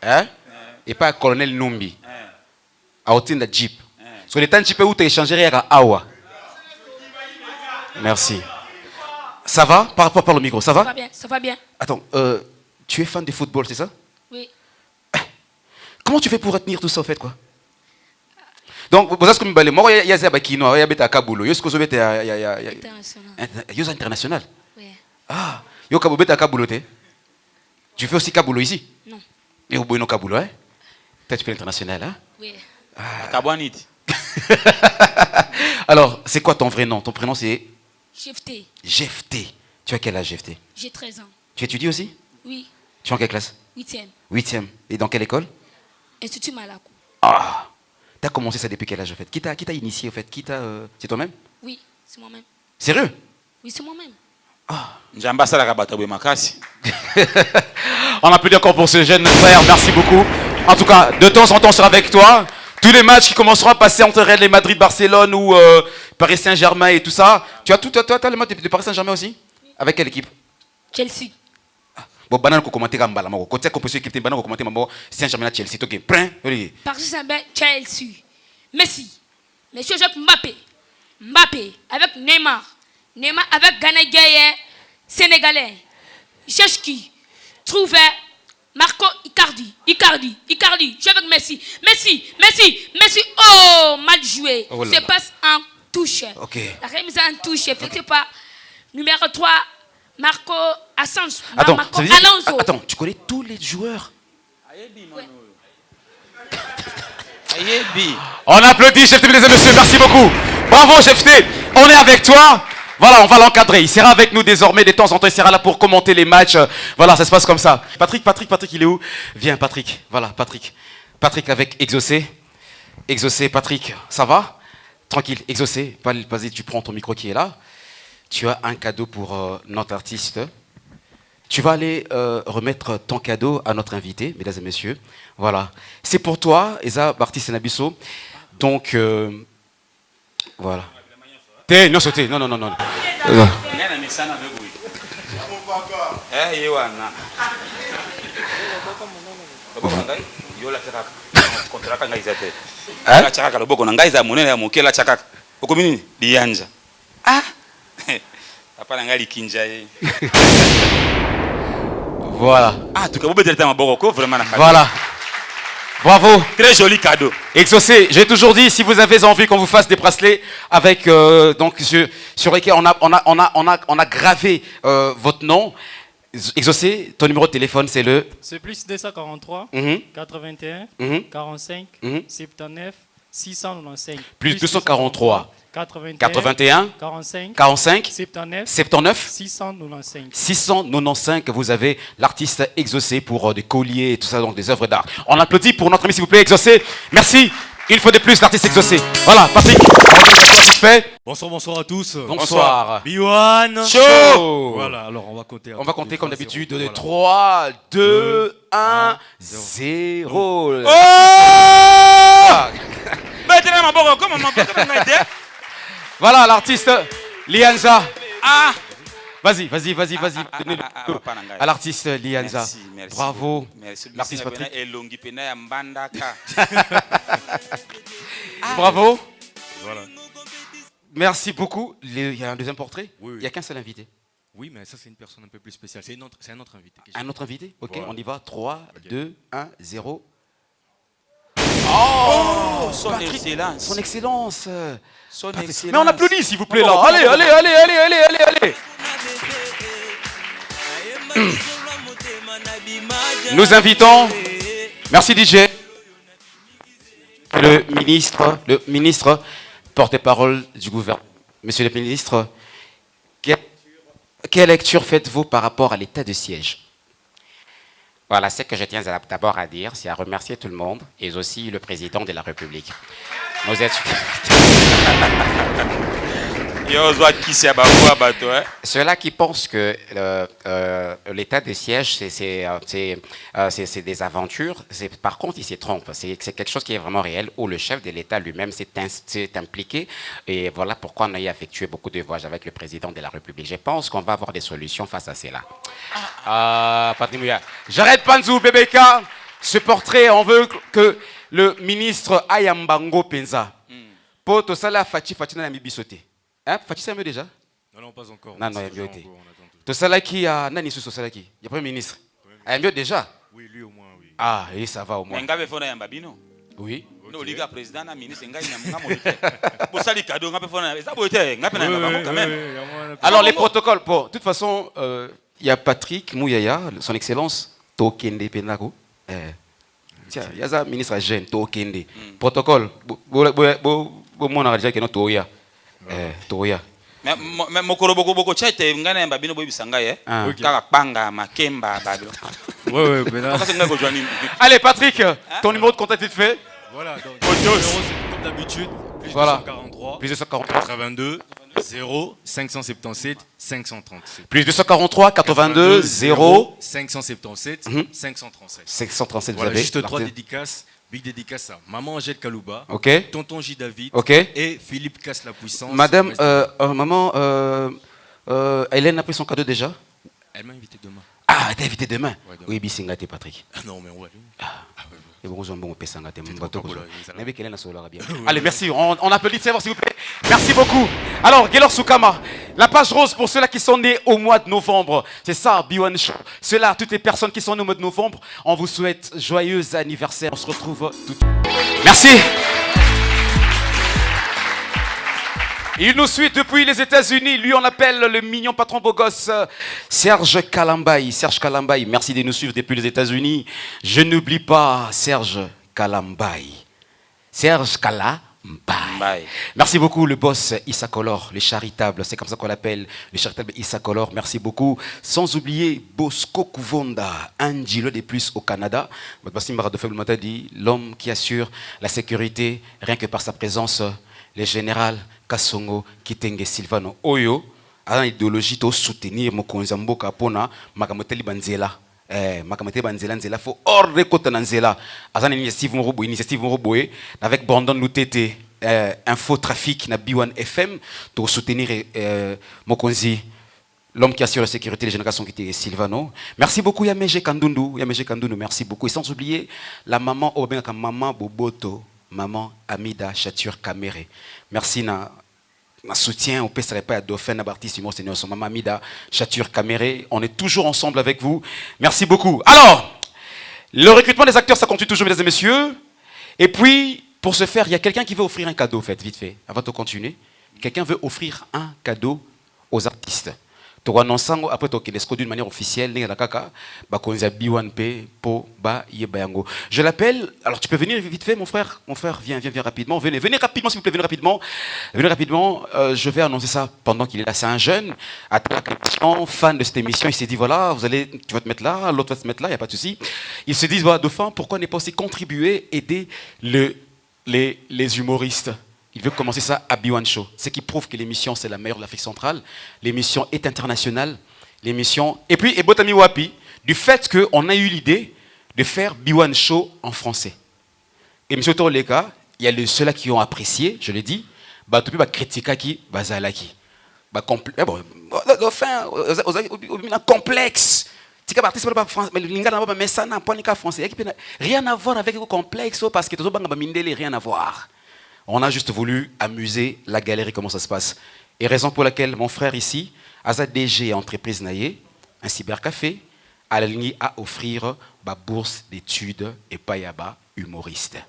Hein? Et pas colonel Numbi. A otinda Jeep. Parce que le temps Jeep où tu échangeur à Awa. Merci. Ça va? Par le micro, ça va? Ça va bien. Attends, tu es fan de football, c'est ça? Oui. Comment tu fais pour retenir tout ça, en fait, quoi? Donc, vous savez ce que je moi, il y a des Kino, il y a des Kabulo, il y a des international. Oui. Ah, il y a des Kabulo, tu fais aussi Kabulo ici? Non. Et au Boino Kabulo, hein? Peut-être tu fais l'international, hein? Oui. Kabouanit. Alors, c'est quoi ton vrai nom? Ton prénom, c'est? Jephté. Jephté. Tu as quel âge, Jephté? J'ai 13 ans. Tu étudies aussi? Oui. Tu es en quelle classe? 8e. 8e. Et dans quelle école? Institut Malakou. Ah! Tu as commencé ça depuis quel âge, en fait? Qui t'a initié, en fait? C'est toi-même? Oui, c'est moi-même. Sérieux? Oui, c'est moi-même. Ah! On applaudit encore pour ce jeune frère, merci beaucoup. En tout cas, de temps en temps, on sera avec toi. Tous les matchs qui commenceront à passer entre Real et Madrid, Barcelone ou Paris Saint-Germain et tout ça. Tu as les matchs de Paris Saint-Germain aussi? Avec quelle équipe? Chelsea. Bon, banane ko commenter gambala mako. Côté composition équipe banane ko commenter mambo Saint-Germain Chelsea. OK, prêt? Paris Saint-Germain Chelsea. Messi. Monsieur Jacques Mbappé avec Neymar avec Gana Gueye, Sénégalais. Il cherche qui? Trouve Marco Icardi. Je veux Messi. Messi. Oh, mal joué. Oh Se passe en touche. Ok. La remise en touche. Effectuée par numéro 3, Marco Asensio. Attends, Marco ça veut dire Alonso. attends, tu connais tous les joueurs? On applaudit Chef T, mesdames et messieurs, merci beaucoup. Bravo Chef T, on est avec toi. Voilà, on va l'encadrer. Il sera avec nous désormais. De temps en temps, il sera là pour commenter les matchs. Voilà, ça se passe comme ça. Patrick, il est où? Viens, Patrick. Voilà, Patrick. Patrick avec Exaucé. Exaucé, Patrick, ça va? Tranquille, Exaucé. Vas-y, tu prends ton micro qui est là. Tu as un cadeau pour notre artiste. Tu vas aller remettre ton cadeau à notre invité, mesdames et messieurs. Voilà. C'est pour toi, Eza Bartis Senabiso. Donc, voilà. Non. Voilà. Voilà. Bravo. Très joli cadeau. Exaucé, j'ai toujours dit, si vous avez envie qu'on vous fasse des bracelets avec, donc, sur lesquels on a gravé votre nom. Exaucé, ton numéro de téléphone, c'est le... C'est plus 243 81 45 79 695. Plus 243 81 45 79 695. Vous avez l'artiste Exaucé pour des colliers et tout ça, donc des œuvres d'art. On applaudit pour notre ami, s'il vous plaît, Exaucé. Merci. Une fois de plus, l'artiste Exaucé. Voilà, Patrick. Bonsoir à tous. Bonsoir. Biwan. Chaud. Voilà, alors on va compter. On va compter comme d'habitude. 3, 2, 1, 0. Oh! Voilà l'artiste Lianza. Ah! Vas-y. À l'artiste Lianza. Merci. Bravo. Merci. L'artiste Patrick. Ah. Bravo. Voilà. Merci beaucoup. Il y a un deuxième portrait. Oui. Il n'y a qu'un seul invité. Oui, mais ça c'est une personne un peu plus spéciale. C'est un autre invité. Un autre invité. Ok, voilà. On y va. 3, 2, 1, 0. Oh, son Patrick, excellence. Son excellence. Son Patrick. excellence. Mais on applaudit s'il vous plaît là. Allez. Nous invitons, merci DJ, le ministre porte-parole du gouvernement. Monsieur le ministre, quelle lecture faites-vous par rapport à l'état de siège? Voilà, ce que je tiens d'abord à dire, c'est à remercier tout le monde et aussi le président de la République. Nous êtes... Ceux-là qui pensent que l'état de siège, c'est des aventures, par contre, ils se trompent. C'est quelque chose qui est vraiment réel, où le chef de l'État lui-même s'est impliqué. Et voilà pourquoi on a effectué beaucoup de voyages avec le président de la République. Je pense qu'on va avoir des solutions face à cela. Patrick Mouya. J'arrête Panzou, BBK. Ce portrait, on veut que le ministre Ayambango Penza. Poto Sala Fachi na Mibisote. Hein, Fachi, c'est mieux déjà? Non, pas encore. Non, il y a mieux été. Tout ça là qui a Nani Sousso Salaki. Il y a Premier ministre. Il y a mieux déjà? Oui, lui au moins, oui. Ah, et ça va au moins. Oui. No liga président na ministre ngai Alors les protocoles, bon, de toute façon, il y a Patrick Mouyaya, son excellence, Tokende Penako. Tiens, il y a un ministre jeune, Tokende. Protocole, on a déjà que notre Toya. Toya. Mais mokolo boko chaite ngana yamba bino boy bisanga kaka panga makemba babilo. Ouais, Allez Patrick, ton numéro de contact est fait. Voilà, donc le numéro c'est comme d'habitude, plus voilà. 243 plus 243 82 0 577 537. Plus 243 82 0 577 537. 537, voilà, vous avez juste 3 dédicaces. Big dédicace à Maman Angèle Kalouba, okay. Tonton J. David okay. et Philippe Casse la Puissance. Madame, maman, Hélène a pris son cadeau déjà? Elle m'a invité demain. Ah, elle t'a invité demain? Ouais, demain. Oui, Bissingate Patrick. Ah non, mais ouais. Allez, merci. On applaudit s'il vous plaît. Merci beaucoup. Alors, Gaylor Soukama, la page rose pour ceux-là qui sont nés au mois de novembre. C'est ça, B1 Show. Ceux-là, toutes les personnes qui sont nées au mois de novembre, on vous souhaite joyeux anniversaire. On se retrouve tout. Merci. Il nous suit depuis les États-Unis. Lui, on l'appelle le mignon patron beau gosse, Serge Kalambaye. Serge Kalambaye, merci de nous suivre depuis les États-Unis. Je n'oublie pas Serge Kalambaye. Serge Kalambaye. Merci beaucoup, le boss Issa Color, le charitable. C'est comme ça qu'on l'appelle, le charitable Issa Color. Merci beaucoup. Sans oublier Bosco Kuvonda, un gilo de plus au Canada. L'homme qui assure la sécurité, rien que par sa présence, le général Kasongo Kitenge Silvano Oyo a une idéologie de soutenir mokonzi mboka pona makamoteli banzela makamoteli banzela nzela faut hors de côté nzela azana initiative moroboye avec Brandon Lutete info trafic na B1 FM pour soutenir mokonzi l'homme qui assure la sécurité, les générations qui étaient Silvano. Merci beaucoup Yameje Kandundu, merci beaucoup. Et sans oublier la maman Obenga maman Boboto, maman Amida Chature Kamere. Merci na soutien au PSRP à Dauphin à Bartis Simon Seigneur son maman Amida Chature Kamere. On est toujours ensemble avec vous. Merci beaucoup. Alors, le recrutement des acteurs ça continue toujours mesdames et messieurs. Et puis pour ce faire, il y a quelqu'un qui veut offrir un cadeau vite fait. Avant de continuer, quelqu'un veut offrir un cadeau aux artistes. Après, d'une manière officielle, je l'appelle. Alors, tu peux venir vite fait, mon frère. Mon frère, viens rapidement. Venez rapidement, s'il vous plaît, venez rapidement. Je vais annoncer ça pendant qu'il est là. C'est un jeune, fan de cette émission. Il s'est dit, voilà, tu vas te mettre là, l'autre va se mettre là, il n'y a pas de souci. Il se dit, voilà, Dauphin, pourquoi ne pas aussi contribuer, aider les humoristes? Il veut commencer ça à B1 Show. Ce qui prouve que l'émission, c'est la meilleure de l'Afrique centrale. L'émission est internationale. L'émission... Et puis, Ebotami Wapi, du fait qu'on a eu l'idée de faire B1 Show en français. Et M. Toroleka, il y a ceux-là qui ont apprécié, je l'ai dit, depuis critiquer qui bazalaki. Enfin, complexe. Rien à voir avec le complexe parce que rien à voir. On a juste voulu amuser la galerie, comment ça se passe. Et raison pour laquelle mon frère ici, Aza DG entreprise Naye, un cybercafé, a la ligne à offrir ma bourse d'études et payaba humoriste.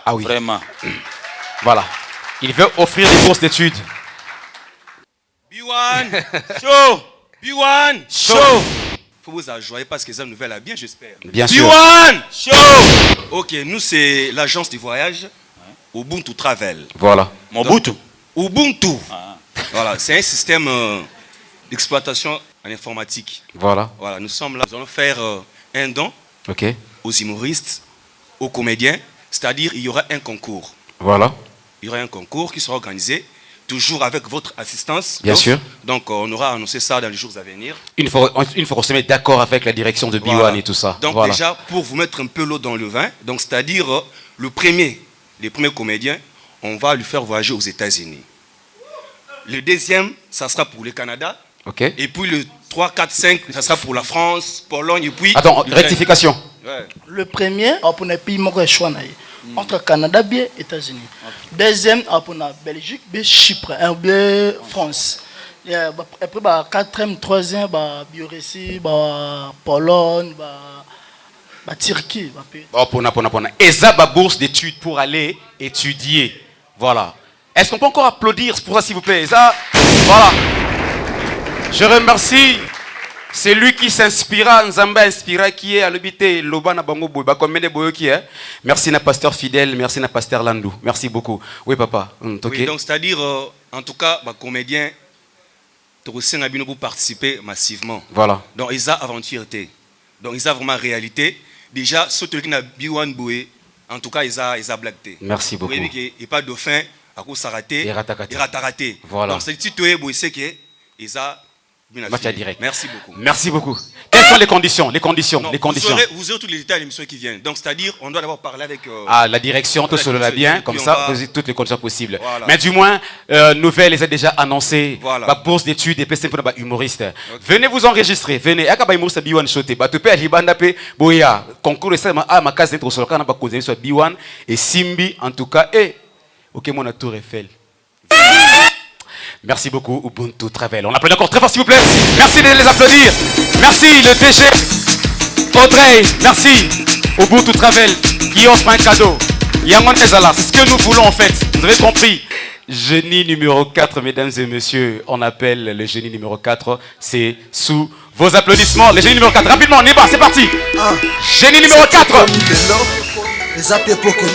Ah oui. Vraiment. Voilà. Il veut offrir des bourses d'études. B1 Show. B1 Show. Faut vous enjoyer parce que ça nous va bien, j'espère. Bien sûr. B1 Show. Ok, nous c'est l'agence du voyage. Ubuntu Travel. Voilà. Mobutu. Ubuntu. Voilà, c'est un système d'exploitation en informatique. Voilà. Voilà, nous sommes là, nous allons faire un don aux humoristes, aux comédiens, c'est-à-dire il y aura un concours. Voilà. Il y aura un concours qui sera organisé, toujours avec votre assistance. Bien sûr. Donc on aura annoncé ça dans les jours à venir. Une fois qu'on se met d'accord avec la direction de B1 et tout ça. Donc déjà, pour vous mettre un peu l'eau dans le vin, donc c'est-à-dire les premiers comédiens, on va lui faire voyager aux États-Unis. Le deuxième, ça sera pour le Canada. Et puis le 3, 4, 5, ça sera pour la France, Pologne et puis... Attends, rectification. Ouais. Le premier, pour les pays entre Canada et États-Unis. Deuxième, pour la Belgique et Chypre, et France. Et après, quatrième, troisième, Biorussie, Pologne, Turquie. Et ça, ma bourse d'études pour aller étudier. Voilà. Est-ce qu'on peut encore applaudir pour ça, s'il vous plaît? Ça, voilà. Je remercie. C'est lui qui s'inspira, Nzamba inspira, qui est à l'habité, Lobana Bango Boy, comme qui est. Merci na pasteur fidèle, merci na pasteur Landou. Merci beaucoup. Oui, papa. Oui, donc c'est-à-dire, en tout cas, comédien, tu aussi pour participer massivement. Voilà. Donc, ils ont aventure. Donc, ils ont vraiment réalité. Déjà, ceux qui ont B1 Boué, en tout cas, ils ont blagué. Merci beaucoup. Il n'y a pas de dauphin, à cause de raté. Il raté. Voilà. Donc, c'est le titre, c'est qu'ils ont. Match direct. Merci beaucoup. Merci beaucoup. Et les conditions. Vous aurez tous les détails de l'émission qui viennent. Donc, c'est-à-dire, on doit d'abord parler avec... la direction, tout cela bien, comme ça, poser toutes les conditions possibles. Voilà. Mais du moins, Nouvelle les a déjà annoncé. Voilà. La bourse d'études et PST pour les humoristes. Okay. Venez vous enregistrer. Venez. Akaba humoriste B1 shoté. Ba topé alibanda pe boya. Concours ça à ma case d'être sur le canal ba causer sur B1 et Simbi en tout cas. OK, mon Tour Eiffel. Merci beaucoup, Ubuntu Travel. On applaudit encore très fort, s'il vous plaît. Merci de les applaudir. Merci, le DG. Audrey, merci. Ubuntu Travel qui offre un cadeau. Yangon Ezala, c'est ce que nous voulons en fait. Vous avez compris. Génie numéro 4, mesdames et messieurs. On appelle le génie numéro 4. C'est sous vos applaudissements. Le génie numéro 4. Rapidement, on y va, c'est parti. Génie numéro 4. Les appels pour que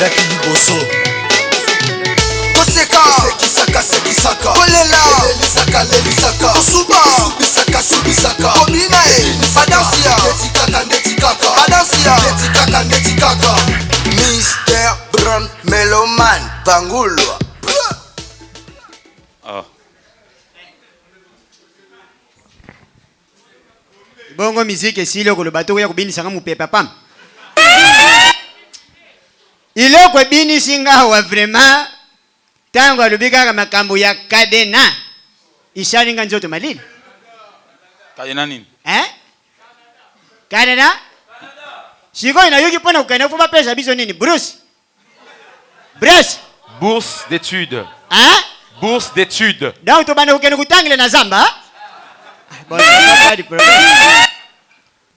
Koseka, sekisaka, sekisaka, kolela, lelisaka, lelisaka, suba, subisaka, subisaka, komina badansia, netikaka, netikaka, badansia, netikaka, netikaka, Mr. Brown Meloman, Bangulwa. Bongo musique esilo ko le bateau ya kubini sanga mupepa pam. Ile ko bini singa wa vraiment tangu alubika makambo ya kadena isharinga njoto malili kadena nini kadena shiko ina yuki pona ukana fuma pesa biso nini Bruce bourse d'études bourse d'études donc to bana ukena kutangile na zamba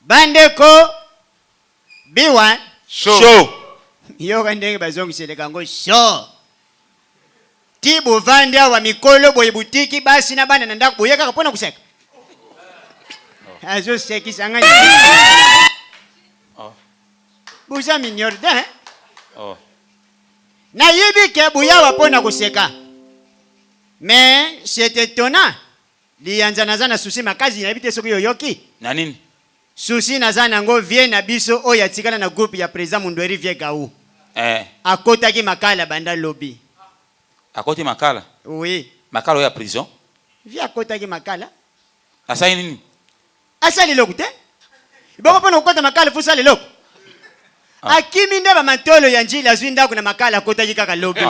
bandeko B1 show yo kandenge bazongi seleka ngo show Tibo vandia wa mikolo boye butiki basi na bana nanda boyeka kapona kuseka. Azo seki sanga. Buza minyorda Na yibi ke buya wapona kuseka. Mais c'est étonnant. Lianza nazana susi makazi na bite soko yoyoki. Na nini? Susi nazana ngo vie na biso oya tikana na groupe ya président Mundweri vie gaou. Akota ki makala banda lobby. À côté Makala? Oui. Makala est à prison? Via côté Makala. Asa nini? Asa lelo kute? Iboko pona ukota Makala fusa lelo. Akimi ndeba mantolo ya njila zwinda kuna Makala kota jikaka lobby.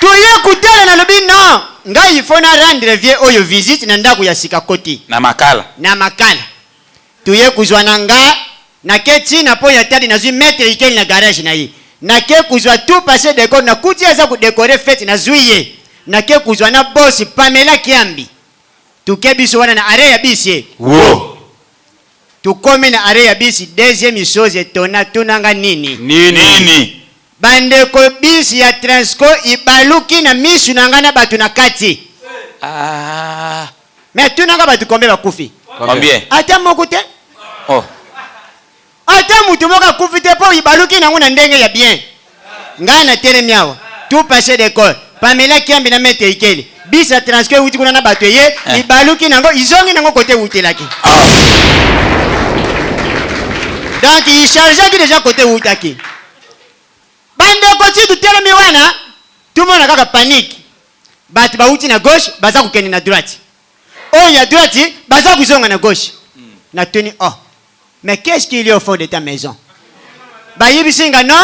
Tuye kutela na lobby no. Ngai ifona rendre vie oyo visite na ndaku ya sika koti. Na Makala. Tuye kuzwana nga na keti na po ya tadi na zui metre ikeli na garage na yi. Na ke kuzwa tout passer décor na kuti eza ku décorer fête na zuiye. Na ke kuzwa na boss Pamela Kiambi. Tuke biso wana na are ya bisi. Wo. Tukome na are ya bisi deuxième chose etona tunanga nini? Nini? Bande ko bisi ya Transco ibaluki na misu nanga na batu na kati. Mais tunanga batu kombe bakufi. Combien? Ata mokute? Ata mutu moka kufite po ibaluki nangu na ndenge ya bien. Ngana tere miawa. Tout passé d'école. Pamela Kiambi na mete ikeli. Bisa transfer uti kuna na bato ye. Ibaluki nango izongi nango kote utelaki. Donc il charge qui déjà côté utaki. Bande koti tu tere miwana. Tout le monde a kaka panique. Batu ba uti na gauche, baza kukeni na droite. Oh ya droite, baza kuzonga na gauche. Na teni Mais qu'est-ce qu'il y a au fond de ta maison? Ba yibisinga non,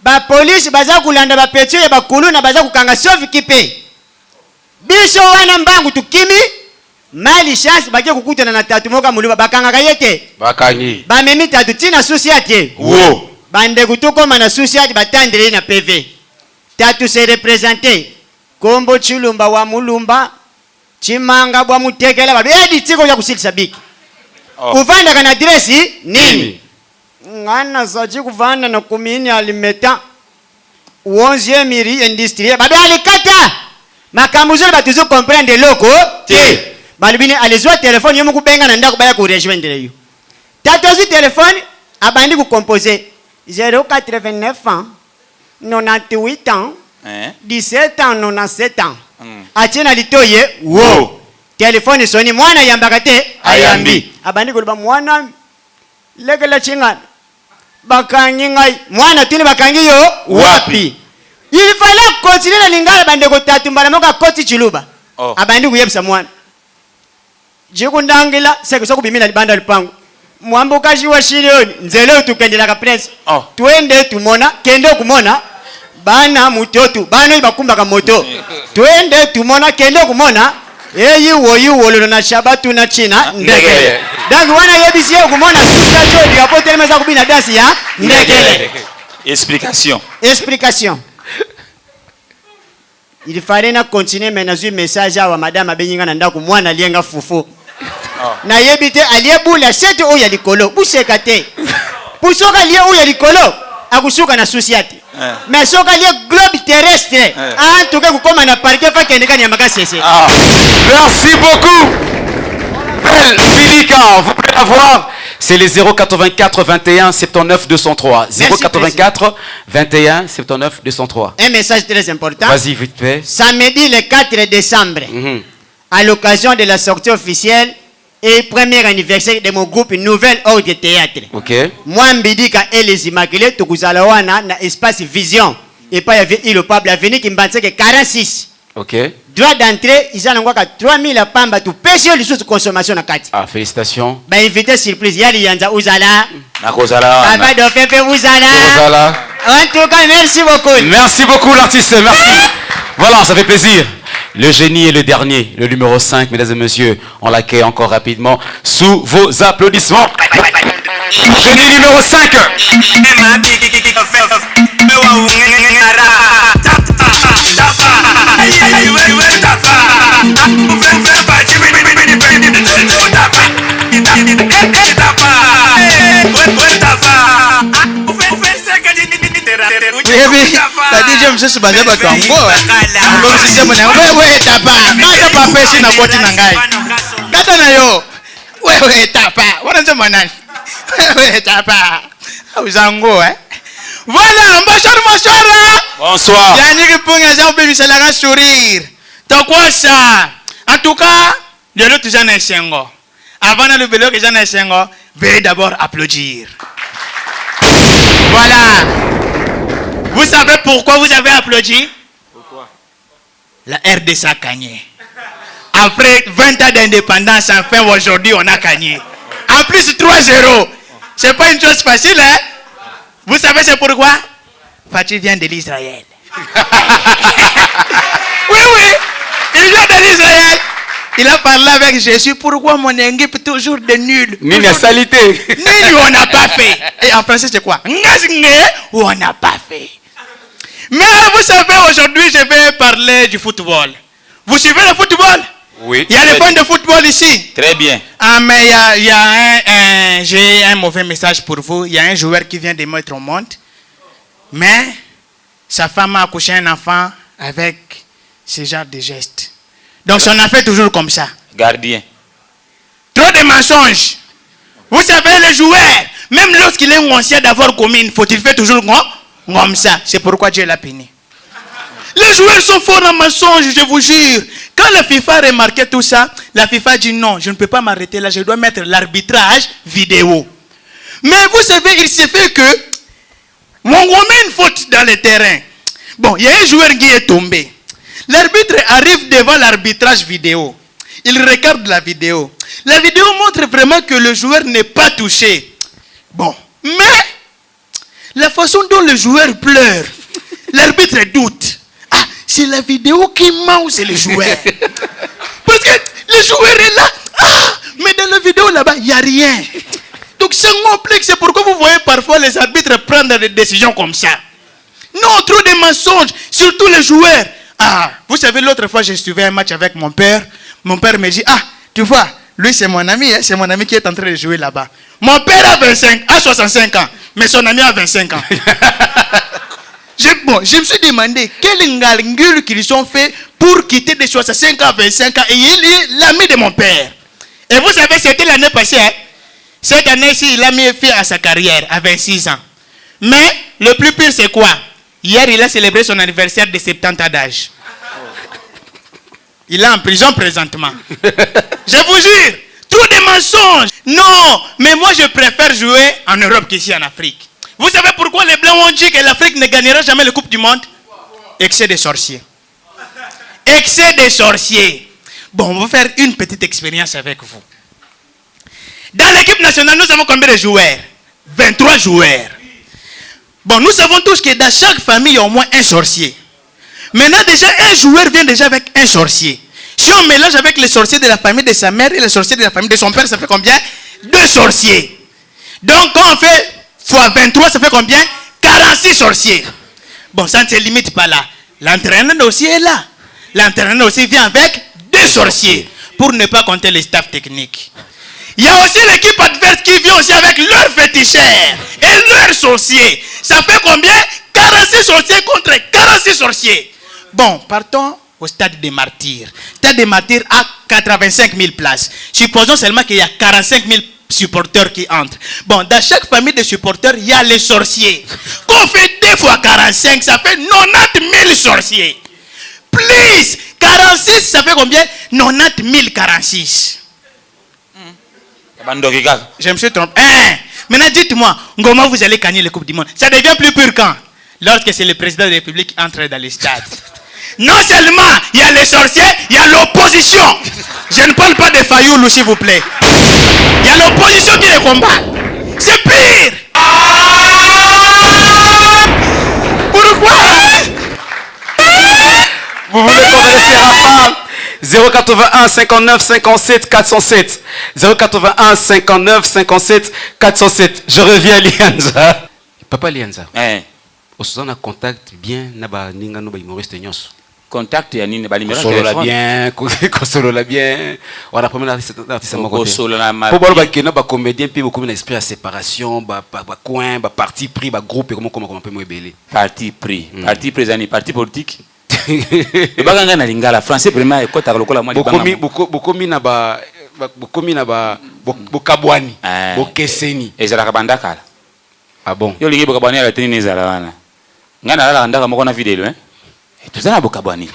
ba police baza kulanda ba petio ya ba kulu na baza kukanga sauf kipe. Biso wana mbangu tukimi, mali chance baje kukutana na tatu moka muluba bakanga kayete. Bakangi. Ba memi tatu tina susi ate. Wo. Bande kutuko mana susi ate batandire na PV. Tatu se représenter. Kombo chilumba wa mulumba, chimanga bwa mutekela ba bedi tiko ya kusilisa biki. Kuvanda kana adresi nini? Ngana saji kuvanda na kumini alimeta 11e miri industrie. Babe alikata. Makamuzuri batuzo comprendre loko. Te. Balibini alizwa telefone yomu kubenga na ndako baya ku rejoindre yo. Tatozi telefone abandi ku composer 089 ans 98 ans 17 ans 97 ans. Achina litoye wo. Telefone soni mwana yambakate ayambi. Abandi kuliba mwana legela chingana. Bakangi ngai. Mwana tuni bakangi yo wapi? Il fallait continuer na lingala bande ko tatu mbala moka koti chiluba. Abandi kuyebisa mwana. jikundangila sekusa kubimina libanda lipangu mwambukaji wa shilioni nzele tukendelaka prince twende tumona kende kumona bana mutotu bana ibakumbaka moto twende tumona kende kumona eyi woyi wololo na shabatu na china ndekele donc wana yebisi yo kumona sisa jodi apote meza kubina dansi ya ndekele. Explication. Il fallait na continuer mais nazu message à madame abenyinga na ndaku mwana lienga fufu. Na yebite aliyebula sete o ya likolo buseka te. Pusoka liye o ya likolo akusuka na société. Mais soka liye globe terrestre en tout cas kukoma na parquet fa kendeka ni makasese. Merci beaucoup. Philica, vous pouvez la voir. C'est les 084 21 79 203. 084 21 79 203. Un message très important. Vas-y, vite fait. Samedi le 4 décembre, à l'occasion de la sortie officielle et premier anniversaire de mon groupe Nouvelle Ordre Théâtre. Ok. Moi, Mbidika et les Immaculés, Tukuzalawana, na espace Vision. Et pas il le peuple avenir qui m'a dit que 46. Ok. Droit d'entrée, ils ont encore 3000 pamba tout pêcher les choses de consommation na kati. Ah, félicitations. Ben invité surprise, yali yanza uzala. Na kozala. Papa de Fefe uzala. Kozala. En tout cas, merci beaucoup. Merci beaucoup l'artiste, merci. Voilà, ça fait plaisir. Le génie est le dernier, le numéro 5, mesdames et messieurs. On l'accueille encore rapidement sous vos applaudissements. Génie numéro 5. La DJ msusu baza batu ango Ngo msisi mwana wewe tapa kata papesi na koti na ngai kata na yo wewe tapa wana nzema nani wewe tapa uzango voilà bonsoir bonsoir yani kipunga za ubi misalanga sourire tokwa ça en tout cas lelo tujana esengo avant le belo que jana esengo veuillez d'abord applaudir. Voilà. Vous savez pourquoi vous avez applaudi? Pourquoi? La RDC a gagné. Après 20 ans d'indépendance, enfin aujourd'hui on a gagné. En plus 3-0. C'est pas une chose facile, hein? Vous savez c'est pourquoi? Fatih vient de l'Israël. Oui, il vient de l'Israël. Il a parlé avec Jésus. Pourquoi mon équipe toujours de nul? Nul a salité. Nul on n'a pas fait. Et en français c'est quoi? On n'a pas fait. Mais vous savez, aujourd'hui, je vais parler du football. Vous suivez le football? Oui. Il y a les fans de football ici? Très bien. Ah, mais j'ai un mauvais message pour vous. Il y a un joueur qui vient de mettre au monde. Mais sa femme a accouché un enfant avec ce genre de gestes. Donc, on a fait toujours comme ça. Gardien. Trop de mensonges. Vous savez, le joueur, même lorsqu'il est conscient d'avoir commis une faute, il fait toujours comme ça. C'est pourquoi Dieu l'a puni. Les joueurs sont forts en mensonges, je vous jure. Quand la FIFA a remarqué tout ça, la FIFA dit non, je ne peux pas m'arrêter là, je dois mettre l'arbitrage vidéo. Mais vous savez, il s'est fait que on met une faute dans le terrain. Bon, il y a un joueur qui est tombé. L'arbitre arrive devant l'arbitrage vidéo. Il regarde la vidéo. La vidéo montre vraiment que le joueur n'est pas touché. Bon, mais la façon dont le joueur pleure, l'arbitre doute. Ah, c'est la vidéo qui ment ou c'est le joueur? Parce que le joueur est là. Ah, mais dans la vidéo là-bas, il n'y a rien. Donc c'est complexe. C'est pourquoi vous voyez parfois les arbitres prendre des décisions comme ça. Non, trop de mensonges, surtout les joueurs. Ah, vous savez, l'autre fois, j'ai suivi un match avec mon père. Mon père me dit, ah, tu vois, lui c'est mon ami, hein, c'est mon ami qui est en train de jouer là-bas. Mon père a 65 ans, mais son ami a 25 ans. Je me suis demandé quel ngalngul qu'ils ont fait pour quitter de 65 ans à 25 ans et il est l'ami de mon père. Et vous savez, c'était l'année passée. Hein? Cette année-ci, il a mis fin à sa carrière à 26 ans. Mais le plus pire, c'est quoi? Hier, il a célébré son anniversaire de 70 ans d'âge. Il est en prison présentement. Je vous jure, trop de mensonges. Non, mais moi je préfère jouer en Europe qu'ici en Afrique. Vous savez pourquoi les Blancs ont dit que l'Afrique ne gagnera jamais la Coupe du Monde? Excès de sorciers. Excès de sorciers. Bon, on va faire une petite expérience avec vous. Dans l'équipe nationale, nous avons combien de joueurs? 23 joueurs. Bon, nous savons tous que dans chaque famille, il y a au moins un sorcier. Maintenant, déjà, un joueur vient déjà avec un sorcier. Si on mélange avec les sorciers de la famille de sa mère et les sorciers de la famille de son père, ça fait combien? 2 sorciers. Donc, quand on fait fois 23, ça fait combien? 46 sorciers. Bon, ça ne se limite pas là. L'entraîneur aussi est là. L'entraîneur aussi vient avec 2 sorciers, pour ne pas compter les staffs techniques. Il y a aussi l'équipe adverse qui vient aussi avec leurs féticheurs et leurs sorciers. Ça fait combien? 46 sorciers contre 46 sorciers. Bon, partons au stade des martyrs. Stade des martyrs a 85 000 places. Supposons seulement qu'il y a 45 000 supporters qui entrent. Bon, dans chaque famille de supporters, il y a les sorciers. Qu'on fait 2 fois 45, ça fait 90 000 sorciers. Plus 46, ça fait combien? 90 046. Je me suis trompé. Maintenant, dites-moi, comment vous allez gagner la Coupe du Monde? Ça devient plus pur quand? Lorsque c'est le président de la République qui entre dans les stades. Non seulement il y a les sorciers, il y a l'opposition. Je ne parle pas de Fayoulou, s'il vous plaît. Il y a l'opposition qui les combat. C'est pire. Pourquoi? Vous voulez commencer Rafale? 081 59 57 407. 081 59 57 407. Je reviens Lianza. Papa Lianza. On a contact bien naba ninga no ba humoriste nyonso. Contact ya nini bali mera consolo la bien. On a premier artiste moko. Consolo la ma. Pour balo ba kena ba comédien puis beaucoup d'esprit à séparation, ba coin, ba parti pris, ba groupe comment peut mo ebele. Parti pris. Parti pris ani parti politique. Et baganga na lingala français vraiment ekota lokola mwa libanga. Bokomi na ba bokabwani, bokeseni. Ezala bandaka. Ah bon. Yo lingi bokabwani ala teni ezala wana. Ngana la ndaka moko na vidéo tozana bokabwani.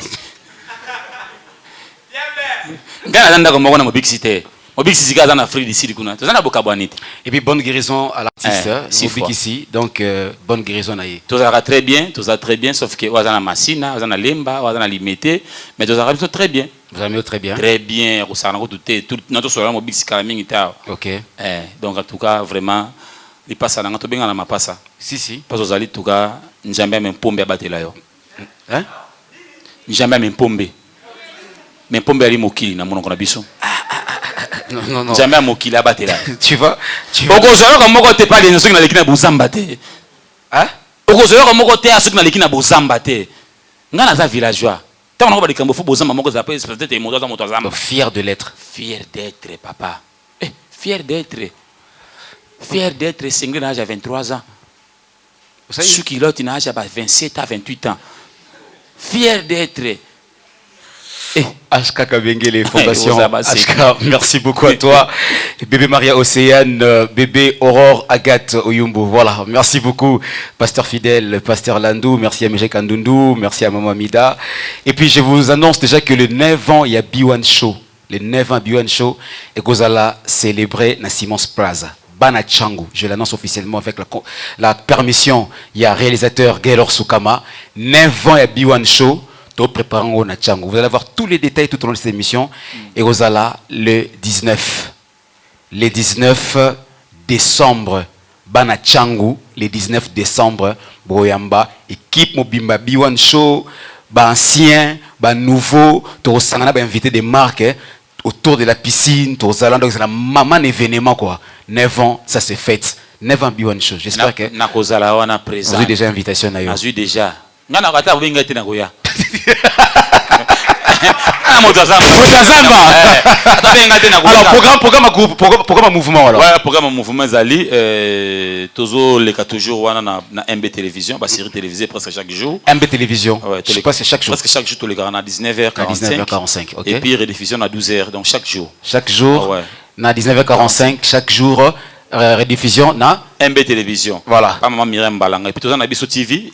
Ngana ndaka moko na mobix cité. Mobix sika za na Afrique du Sud kuna. Tozana bokabwani. Et puis bonne guérison à l'artiste Mobix ici. Donc bonne guérison na ye. Tozala très bien sauf que wazana masina, wazana lemba, wazana limité, mais tozala très bien. Vous avez très bien. Très bien, osana ko tout notre sola mobix kala mingi ta. OK. Donc en tout cas vraiment il passe à ngato benga na mapasa. Si. Parce ozali tout cas njambe mempombe abatela yo. Hein? Njambe mempombe. Mempombe ali mokili na monoko na biso. Non. Njambe mokili abatela. Tu vois? Okozala comme moko te pas les soki na lekina bozamba te. Hein? Okozala comme moko te soki na lekina bozamba te. Ngana za villageois. Tant on va les cambo fou bozamba moko za peut-être moto za moto zamba. Fier de l'être. Fier d'être papa. Fier d'être. Fier d'être single à l'âge de 23 ans. Sous kilote à l'âge de 27 à 28 ans. Fier d'être. Ashka Kabengele Fondation. Ashka, merci beaucoup à toi. Bébé Maria Océane, bébé Aurore Agathe Oyumbo. Voilà, merci beaucoup, Pasteur Fidèle, Pasteur Landou, merci à Mejek Kandundu, merci à Maman Mida. Et puis je vous annonce déjà que le 9 ans, il y a B1 Show. Le 9 ans B1 Show, et Gozala célébrer na Simons Plaza. Bana Changu, je l'annonce officiellement avec la permission. Il y a réalisateur Gaylor Soukama. 9 ans, il y a B1 Show. Préparons na Changu. Vous allez avoir tous les détails tout au long de cette émission. Et Gozala le 19. Le 19 décembre. Bana Changu, le 19 décembre. Boyamba, équipe Mobimba B1 Show. Ba ancien, ba nouveau. Torosangana ba invité des marques. Autour de la piscine, donc c'est un maman événement quoi. 9 ans, ça se fête. 9 ans, B1 Show. J'espère que vous avez déjà invitation à vous. J'ai déjà. Alors, programme mouvement alors. Ouais, programme mouvement Zali. Tozo les cas toujours na MB télévision, bah série télévisée presque chaque jour. MB télévision. Je sais pas c'est chaque jour. Presque chaque jour tous les gars à 19h45. OK. Et puis rediffusion à 12h, donc chaque jour. Chaque jour. Na 19h45 chaque jour. Rediffusion na MB télévision. Voilà. Pas maman Myriam Balanga. Et puis tous on a Bisso TV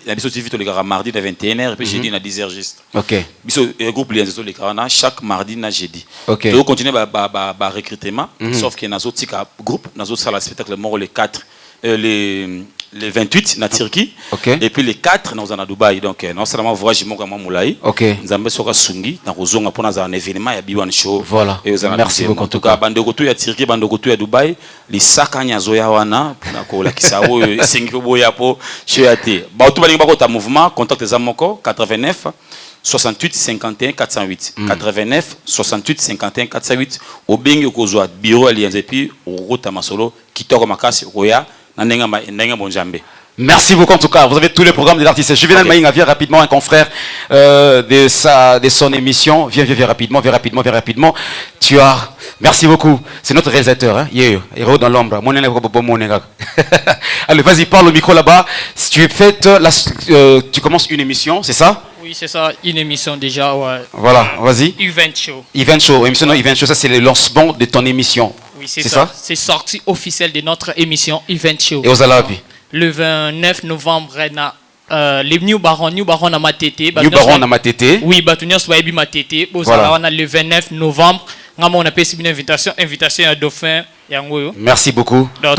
tous les gars mardi à 21h et puis jeudi à 10h juste. OK. Bisso groupe les les gars chaque mardi na jeudi. OK. Donc continuer recrutement sauf qu'il y a un autre groupe, dans autre salle spectacle mort les 4 les le 28 na Turquie. Et puis les 4 nous en à Dubaï. Donc non seulement voyage mon comme Moulay. Nzambe soka sungi na kozonga pona za un événement ya B1 show. Voilà. Merci beaucoup en tout cas bandeko to ya Turquie bandeko to ya Dubaï li sakanya zoya wana na ko la kisawo singi boya po show ya te. Ba to balinga bakota mouvement contact za moko 89 68 51 408 89 68 51 408 au bengi kozwa bureau alliance et puis au rota masolo kitoko makasi oya na ndenga bonjambe. Merci beaucoup en tout cas. Vous avez tous les programmes de l'artiste. Juvenal Maïnga, viens rapidement, un confrère de son émission. Viens rapidement. Tu as... Merci beaucoup. C'est notre réalisateur, hein? Héros dans l'ombre. Allez, vas-y, parle au micro là-bas. Tu commences une émission, c'est ça? Oui, c'est ça, une émission déjà. Ouais. Voilà, vas-y. Event Show. Event Show, ça c'est le lancement de ton émission. Oui, c'est ça. C'est sortie officielle de notre émission Event Show. Et aux Alabi? Le 29 novembre, les New Baron à Matete. New Baron à Matete. Oui, Batounia Swaibi Matete. Voilà. Le 29 novembre, on a fait une invitation à Dauphin. Merci beaucoup. Un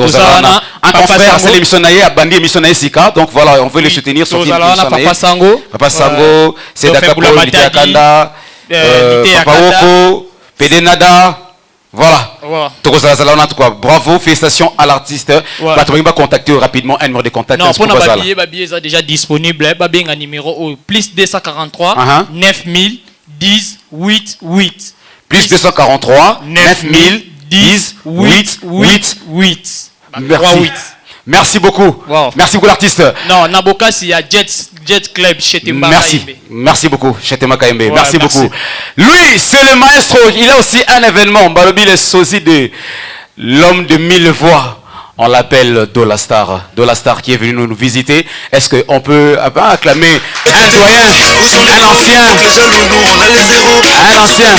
confrère, c'est l'émission Naye, à Bandi, l'émission Naye Sika. Donc voilà, on veut le soutenir sur Papa Sango. Papa Sango, c'est Dakapo, Akanda, Papa Woko, Pedenada. Voilà. Bravo, félicitations à l'artiste. Tu vas contacter rapidement un numéro de contact. Non, pour nos billets est déjà disponible. Un numéro plus 243 9000 10 88. Plus 243 9000 10 88. Merci. Merci beaucoup. Wow. Merci beaucoup l'artiste. Non, Naboka c'est à Jet Club chez Temba. Merci beaucoup chez Temba Kaimbe. Ouais, merci beaucoup. Lui, c'est le maestro. Il a aussi un événement. Balobi le sosie de l'homme de 1000 voix. On l'appelle Dolastar. Dolastar qui est venu nous visiter. Est-ce qu'on peut acclamer un doyen, un ancien, un ancien.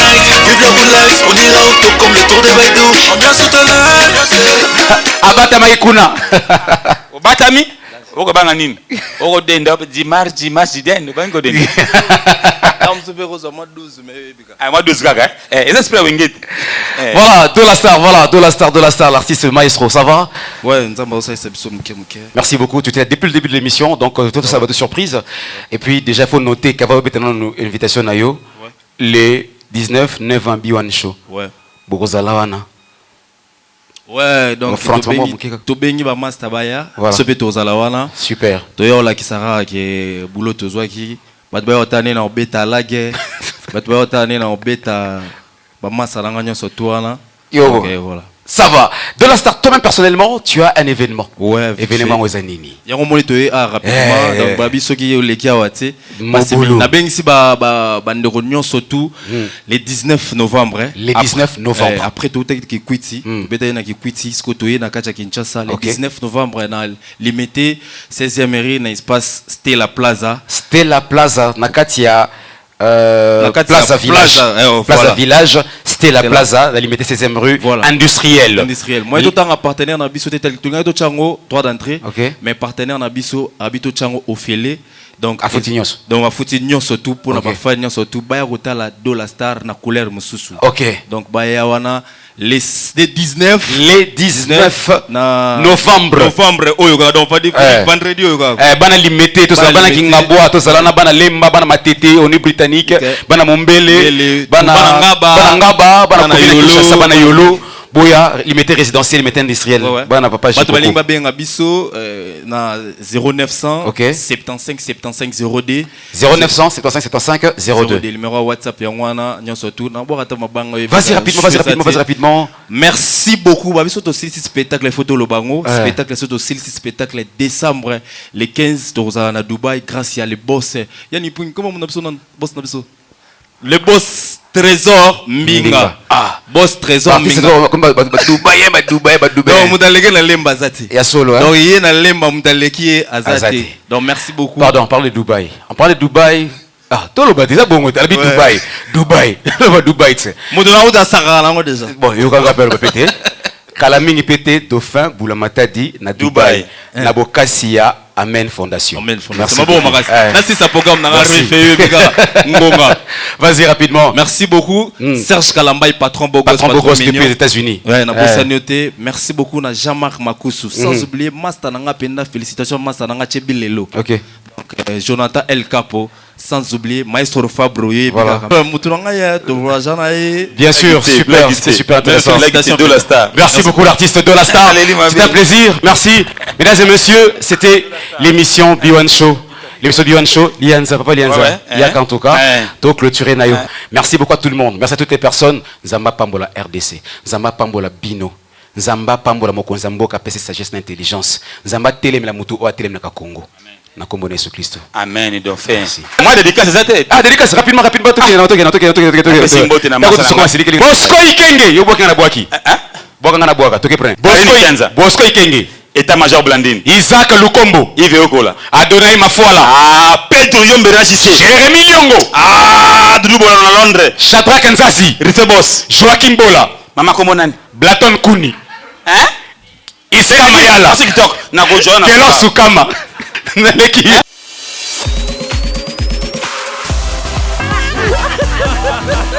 Abata Maïkouna. Batami oko banga nini oko denda dimanche denda bango denda moi 12 kaka et j'espère wingate. Voilà Dolastar l'artiste maestro, ça va? Ouais, nzamba ça c'est muke. Merci beaucoup, tu étais là depuis le début de l'émission, donc tout ça va de surprise. Et puis déjà il faut noter qu'avant une invitation à yo les 19 9 ans B1 show. Ouais. Bokozalawana. Ouais, donc tu bénis ba master baya, sope tozala wana. Super. Toyo la kisara ke boulot tozwa ki, bat ba otane na obeta lage, bat ba otane na obeta ba master langa nyoso toana. OK, voilà. Ça va. Dolastar, toi-même personnellement, tu as un événement. Ouais, événement aux Anini. Il y a un moment toé rapidement donc babi soki yo leki awate. Na bengisi ba ndeko nyonso tout le 19 novembre. Le 19 novembre. Après tout ki kwiti, beta na ki kwiti sko toé na kacha Kinshasa le 19 novembre na limité 16e mairie na espace Stella Plaza. Stella Plaza na katia Plaza Village. Plaza Village, c'était la Plaza, la limité 16e rue, industrielle. Moi, tout un partenaire dans Bisso, tout chango, droit d'entrée. Mais partenaire dans Bisso, habito chango au filet. Donc, à Foutignos. Donc, à Foutignos surtout, pour la famille surtout, Baya Rota la Dolastar na couleur mususu. Donc, Baya Wana. Les 19 novembre donc vendredi bana limité tout ça bana kingabwa tout ça na bana lemba bana matete oni britannique bana mombele bana ngaba bana yolo bana yolo boya limité résidentiel limité industriel bana papa j'ai balinga benga biso na 0900 75 75 02 0900 75 75 02 le numéro WhatsApp yangwana nyoso tout na bokata mabanga vas-y rapidement merci beaucoup babiso to six spectacle photo lobango spectacle soto six spectacle décembre le 15 toza na Dubaï grâce à le boss yani point comment mon abso boss na biso le boss Trésor Mbinga. Boss Trésor Mbinga. Dubaï. Donc mudaleke na lemba zati. Ya solo hein. Donc yé na lemba mudaleki azati. Donc merci beaucoup. Pardon, on parle de Dubaï. Tout le bâtiment bon, tu habites Dubaï. Dubaï, tu sais. Mudona uda sara lango déjà. Bon, yo ka rappel répéter. Kalamingi Pété, Dauphin, Boulamatadi, na Dubaï. Na Bokasia, Amen Fondation. Amen Fondation. Merci ça programme. Vas-y rapidement. Merci beaucoup. Serge Kalambay, patron Bogos depuis les États-Unis. Ouais, na Bossanioté. Merci beaucoup na Jean-Marc Makoussou. Sans oublier Master Nanga Penda, félicitations Master Nanga Chebilelo. OK. Donc Jonathan El Capo. Sans oublier Maestro Fabroyer. Voilà. Bien sûr, super, c'était super intéressant. Merci beaucoup l'artiste de la star. C'était un plaisir, merci. Mesdames et messieurs, c'était l'émission B1 Show. L'émission B1 Show, Lianza, papa Lianza, Yak en tout cas. Donc clôturé Nayo. Merci beaucoup à tout le monde. Merci à toutes les personnes. Zamba Pambola RDC, Zamba Pambola Bino, Zamba Pambola Mokonzambo Kapese sagesse d'intelligence, Zamba Telem la Mutu Oa Telem na Congo. Na kombo na Yesu Kristo. Amen, il doit faire. Moi dédicace ça tête. Ah dédicace rapidement Bosco Ikenge, yo boka na boaki. Boka na boaka, toke prend. Bosco Ikenge. État-major Blandine. Isaac Lukombo. Yves Okola. Adonai Mafuala. Ah, Pedro Yombera JC. Jérémy Yongo. Ah, Doudou Bola na Londres. Shadrach Nzasi. Rifebos. Joaquin Bola. Mama Komonani. Blaton Kuni. Hein? Issa Mayala. TikTok. Na Gojona. Kelo Sukama. Neleki.